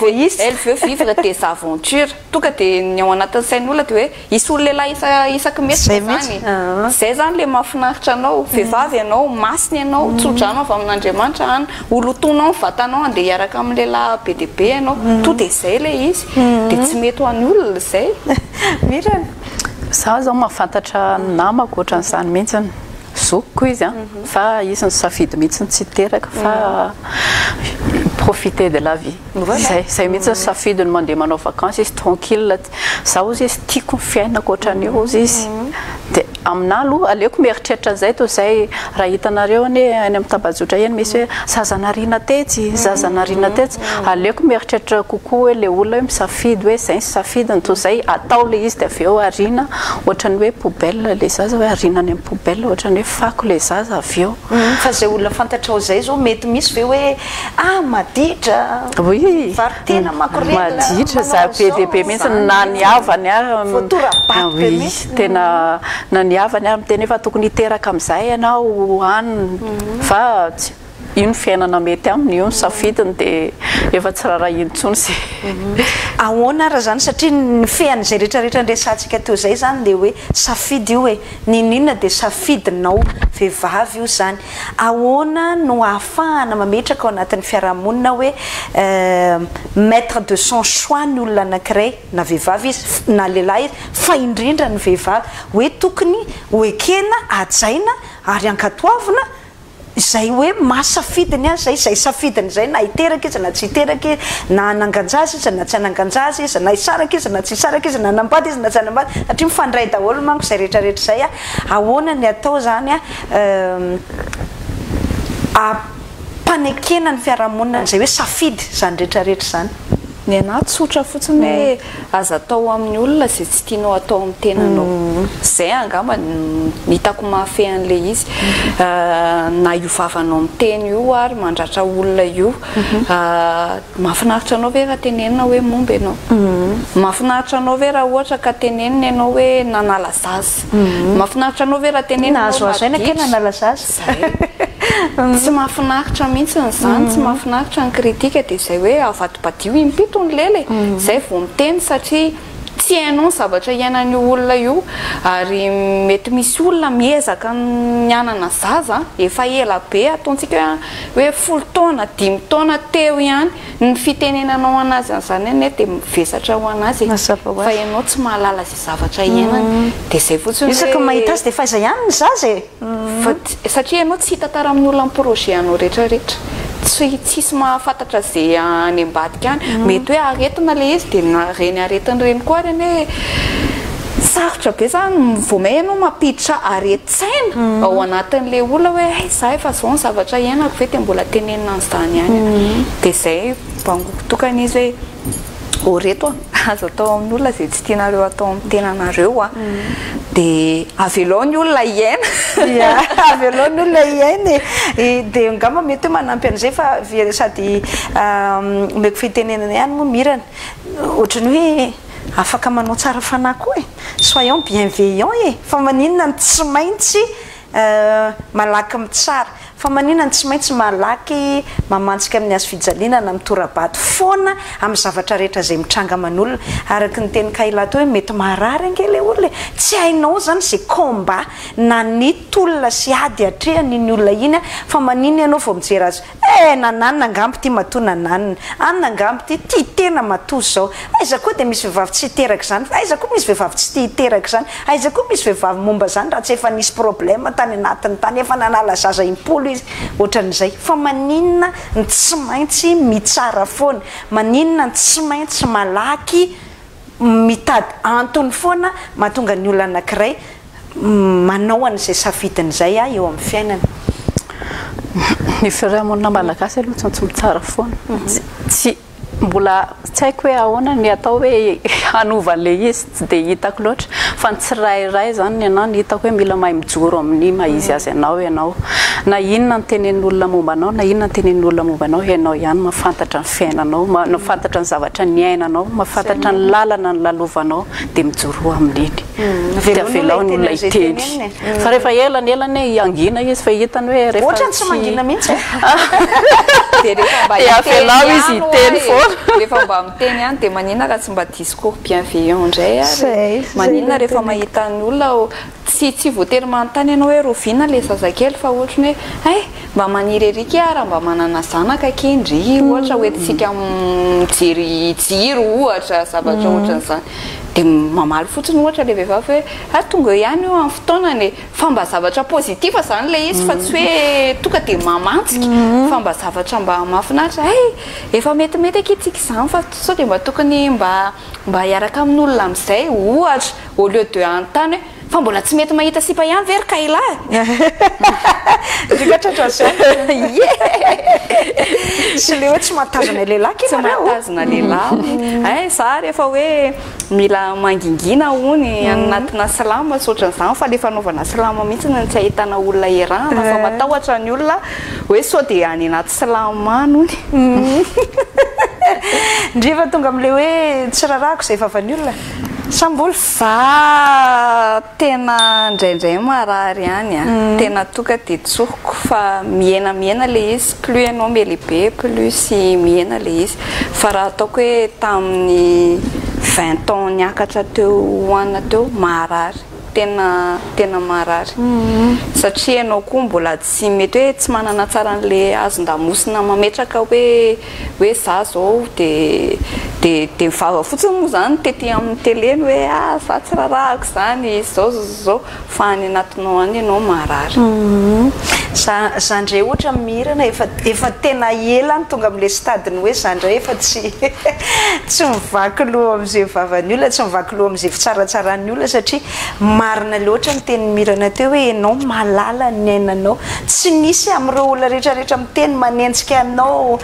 hoe elle veut vivre des aventures tonga dia ny ao anatin'ny sain'olona dia hoe isy olo lehilahy isaky mety zany zay zany le mahafinaritra anao vehivavy ianao masiny ianao tsodrano avy amin'Andriamanitra any olotonao ny vatanao andeha hiaraka amin'ny lehilahy be dia be ianao to dia zay le izy dia tsy mety ho an'ny olona zay mirana za zao mahafantatra namako ohatran'izany mihitsiny zokiko izy fa izy ny safidy mihitsy tsy teraka fa profiter de la vie zay mihitsy ny safidy ny mandeha manao vacances izy tranquille za ozy izy tiako ny fiainako ohatran'io ozy izy dia amina aloha aleoko mieritreritra an'izay toy izay raha hitanareo any any amin'ny tabajotra eny misy hoe zazanariana tetsy zazanariana tetsy aleoko mieritreritra kokoa hoe le olona hoe misafidy hoe izay safidiny toy izay atao le izy dia avy eo ariana ohatrany hoe poubelle le zaza hoe ariana any amin'ny poubelle ohatrany hoe fako le zaza avy eo fa zay olona fantatrao zay zao mety misy ve hoe maditra oui varitena makorela maditra za be dehibe mihitsy na niavany oui tena na niavany ary miteny efa tokony hiteraka amin'izay ianao aniny fa ino fiainana mety aminy io ny safidiny dia efa tsy raha intsony sy ahoana raha zany satria ny feany zay rehetrarehetra ndresantsika teo zay zany dia hoe safidy io hoe ninina dia safidinao vehivavy io zany ahoana no ahafahana mametraka ao anatin'ny fiarahamonina hoe maître de son choix ny olona anankiray na vehivavy izy na lehilahy izy fa indrindra ny vehivavy hoe tokony hoekena ajaina ary ankatoavina izay hoe masafidiny azy zay safidiny zay na hiteraka izy na tsy hiteraka izy na ananganjazy izy na tsy ananganjazy izy na hisaraka izy na tsy hisaraka izy na anambady izy na tsy anambady satria mifandray daholo manko zay rehetrarehetra zay ahoana ny atao zany ampanekena ny fiarahamonina zay hoe safidy zany rehetrarehetra zany ny anahy tsotra fotsiny hoe aza atao amin'ny olona zay tsy tianao atao amin'ny tenanao zay angamba hitako mahafehy an'le izy na iovavanao amin'ny teny io ary mandratra olona io mahafinaritra anao ve raha tenenina hoe momba ianao mahafinaritra anao ve raha ohatra ka tenenina ianao hoe nanala zazy mahafinaritra anao ve raha tenenina azoazaina ke nanala zazy tsy mahafinaritra mihitsy nyzany tsy mahafinaritra ny kritika dia zay hoe avatopadio impito ny lele zay vao miteny satria tsy hainao ny zavatra iainan'io olona io ary mety misy olona miezaka ny anana zaza efa ela be ataontsika hoe 10 taona 5 taona teo ihany ny fitenenanao anazy an'izany eny dia mivesatra ho anazy fa ianao tsy mahalala zay zavatra iainany dia zay fotsiny isaka mahita azy dia fa iza ihany ny zaza satria ianao tsy hita tara amin'ny olona ny projet anao rehetrarehetra tsisy mahafantatra zay any ambadika any mety hoe aretina le izy dia reny aretiny reny koa reny hoe sarotra be zany vomay ianao mampiditra aretsaina ao anatin'le olona hoe za efa zao ny zavatra iainako ve dia mbola tenenina an'izany ihany dia zay mbangoko tokana izy hoe reto azo atao amin'ny olona zay tsy tianareo atao amin'ny tenanareo dia avelao ny olona iaina avelao ny olona iaina dia ngamba mety hoe manampy an'izay fa sady meko fitenenana ihany moa mirana ohatrany hoe afaka manao tsara fanahy koa soyons bienveillants fa maninona ny tsy maintsy malaky mitsara fa maninona ny tsy maintsy malaky mamantsika amin'ny azo fijalinana mitora-bato foana amin'ny zavatra rehetra zay mitranga aman'olona araky ny teny kailato hoe mety marary ange le olona tsy hainao zany zay combat na ny tolona sy ady atrehany ny olona iny fa maninona ianao vao mijery azy nananina angamby ty matoa nananina anina angamby ty tena matoa zao aiza koa dia misy vehivavy tsy hiteraka zany aiza koa misy vehivavy tsy hiteraka zany aiza koa misy vehivavy momba zany raha tsy efa nisy problème tany anatiny tany efa nanala zaza impolo izy ohatran'izay fa maninona ny tsy maintsy mitsara foana maninona ny tsy maintsy malaky mitady antony foana mahatonga ny olona anankiray manao an'izay safidin'izay eo amin'ny fiainana ny fiarahamonina malagasy aloha tsy mitsara foana tsy mbola tsy haiko hoe ahoana ny atao hoe hanovan'le izy tsy dia hitako loatra fa ny tsirairay zany ny anao ny hitako hoe mila mahay mijoro amin'ny mahizy azy ianao na inona ny tenenin'olona momba anao na inona ny tenenin'olona momba anao ianao ihany mafantatra ny fiainanao mafantatra ny zavatra ny ainanao mafantatra ny lalana ny lalovanao dia mijoro amin'iny dia avelao ny olona iteny fa rehefa elanelany angina izy fa hitany hoe rehefa tsy mangina mihitsy dia avelao izy iteny foana rehefa mba miteny ihany dia maninona raha tsy mba discours bienveillant indray ary maninona rehefa mahita ny olona tsy voatery manontany ianao hoe roviana le zazakely fa ohatrany hoe mba maniry erika raha mba manana zanaka kendry ohatra hoentisika mijery jiro ohatra zavatra ohatran'izany dia mamaly fotsiny ohatra le vehivavy hoe tonga ihany io amin'ny fotoanany fa mba zavatra pozitiva zany le izy fa tsy hoe tonga dia mamantsika fa mba zavatra mba mahafinaritra efa metimety akitsika izany fa sao dia mba tokony mba hiaraka amin'olona amin'izay ohatra au lieu de anontany fa mbola tsy mety mahita sipa ihany very ka ila ndrikatratra zao sy le hoe tsy matazana lehilahy tsy matazana lehilahy za rehefa hoe mila mangingina ony anatina salama soatran'izany fa le fanaovana salama mihitsy ny tsy ahitana olona erahana fa matahotra ny olona hoe sao dia any anaty salamano ony ndrefa tonga am'le hoe tsy rarahako zay vavany olona samboly fa tena ndraindray marary any tena toka de tsoko fa miena le izy plus ianao melibe plus miena le izy fa raha ataoko hoe tamin'ny 20 ans niakatra teo hoanina teo marary tena marary satria ianao koa mbola tsy mety hoe tsy manana tsara an'le azon-damosina mametraka hoe za zao de mivava fotsiny moa zany tety amin'ny télé hoe za tsy rarahako zany zao fa any anatinao any ianao marary zandray ohatra mihirana efa tena ela ny tonga am'le stadiny hoe zandray efa tsy mivaky loha am'izay vavany olona tsy mivaky loha am'izay fitsaratsarany olona satria marina loatra ny teny mirana teo hoe ianao malala ny ainanao tsy nisy am'ireo olona rehetrarehetra miteny manenjika anao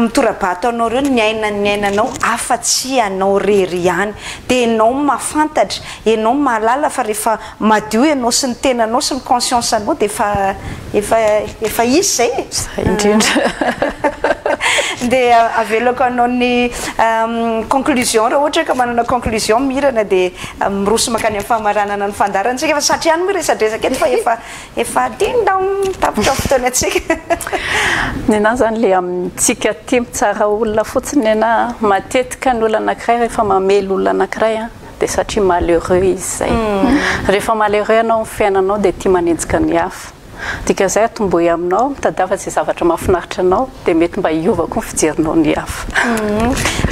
mitorabato anao reo ny ainanao afa-tsy anao rery ihany dia ianao mafantatra ianao malala fa rehefa madio ianao sy ny tenanao sy ny conscience anao dia efa izy zay indrindra dia avelako anao ny conclusion raha ohatra ka manana conclusion mirana dia miroso makany amin'ny famaranana ny fandarantsika efa satria any miresadresaka eto fa efa dindam tapitra fotoana atsika ny anahy zany le amintsika ty mitsara olona fotsiny ana matetika ny olona anankiray rehefa mamelo olona anankiray dia satria malheureux izy zay rehefa malheureux anao amin'ny fiainanao dia tia manenjika ny hafa dika zay atomboy aminao mitadiava zay zavatra mahafinaritra anao dia mety mba hiovako ny fijerinao ny hafa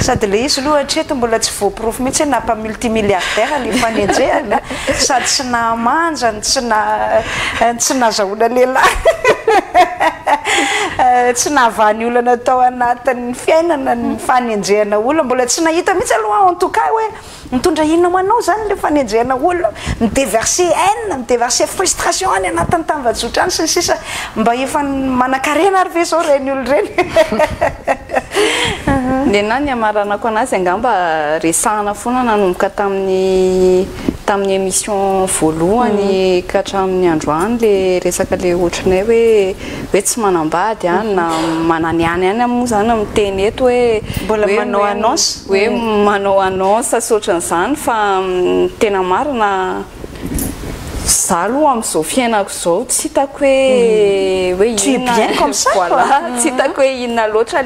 sady le izy aloha hatreto mbola tsy voaporofo mihitsy napa multimilliardaire le fanenjehana sady tsy namanjany tsy nazahoana lehilahy tsy nahavany olana atao anatin'ny fiainana ny fanenjehana olona mbola tsy nahita mihitsy aloha en tout cas hoe mitondra inona manao zany le fanenjehana olona mideverser haine mideverser frustration any anatin'ny tambajotra any sy ny sisa mba efa manan-karena ary ve zao reny olo reny le na ny amaranako anazy angamba resahana foana nanomboka tamin'ny émission voalohany ka hatramin'ny androany le resaka le ohatranay hoe tsy manambady na mananiany any moa zany miteny eto hoe mbola manao annonce hoe manao annonce soatran'izany fa tena marina za aloha am'izao fiainako zao tsy hitako hoe inona voilà tsy hitako hoe inona loatra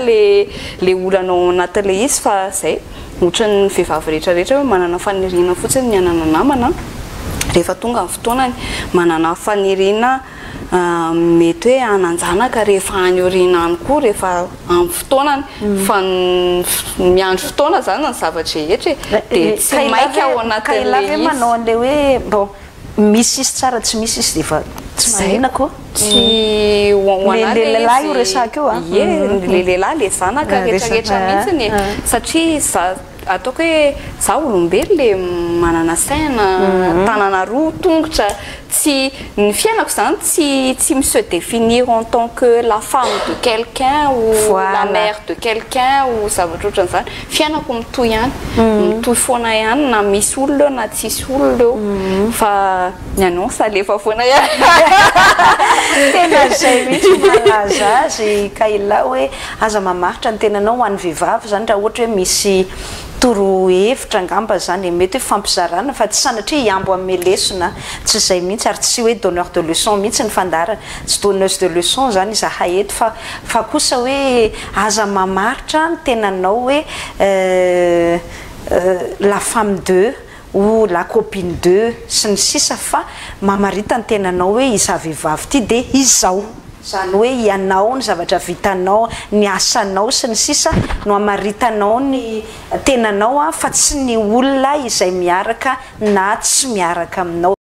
le olanao anatin'le izy fa zay ohatra ny vehivavy rehetrarehetra hoe manana faniriana fotsiny ny anana namana rehefa tonga amin'ny fotoanany manana faniriana mety hoe ananjanaka rehefa any oriana any koa rehefa amin'ny fotoanany fa miandro fotoana zany ny zavatra rehetra dia tsy maika ao anatin'le izy manao an'le hoe bon misy izy tsara tsy misy izy dia tsy mahina koa tsy le lehilahy io resaka io le lehilahy le zanaka rehetrarehetra mihitsiny satria ataoko hoe za olombelo le manana saina tanana roa tongotra tsy ny fiainako zany tsy me se définir en tant que la femme de quelqu'un ou la mère de quelqu'un ou zavatra ohatran'izany fiainako mitohy ihany mitohy foana ihany na misy olona na tsisy olona eo fa ny annonce alefa foana ihany tena zay mihitsy malaza azy kaila hoe aza mamaritra ny tenanao ho an'ny vehivavy zany raha ohatra hoe misy toro hevitra angamba zany mety hoe fampizarana fa tsy sanatria hiambo amin'ny lesona tsy zay mihitsy ary tsy hoe donneur de leçon mihitsy ny fandarana tsy donneuse de leçon zany izahay eto fa kosa hoe aza mamaritra ny tenanao hoe la femme d'eux ou la copine d'eux sy ny sisa fa mamarita ny tenanao hoe iza vehivavy ty dia izao zany hoe ianao ny zavatra vitanao ny asanao sy ny sisa no amaritanao ny tenanao fa tsy ny olona izay miaraka na tsy miaraka aminao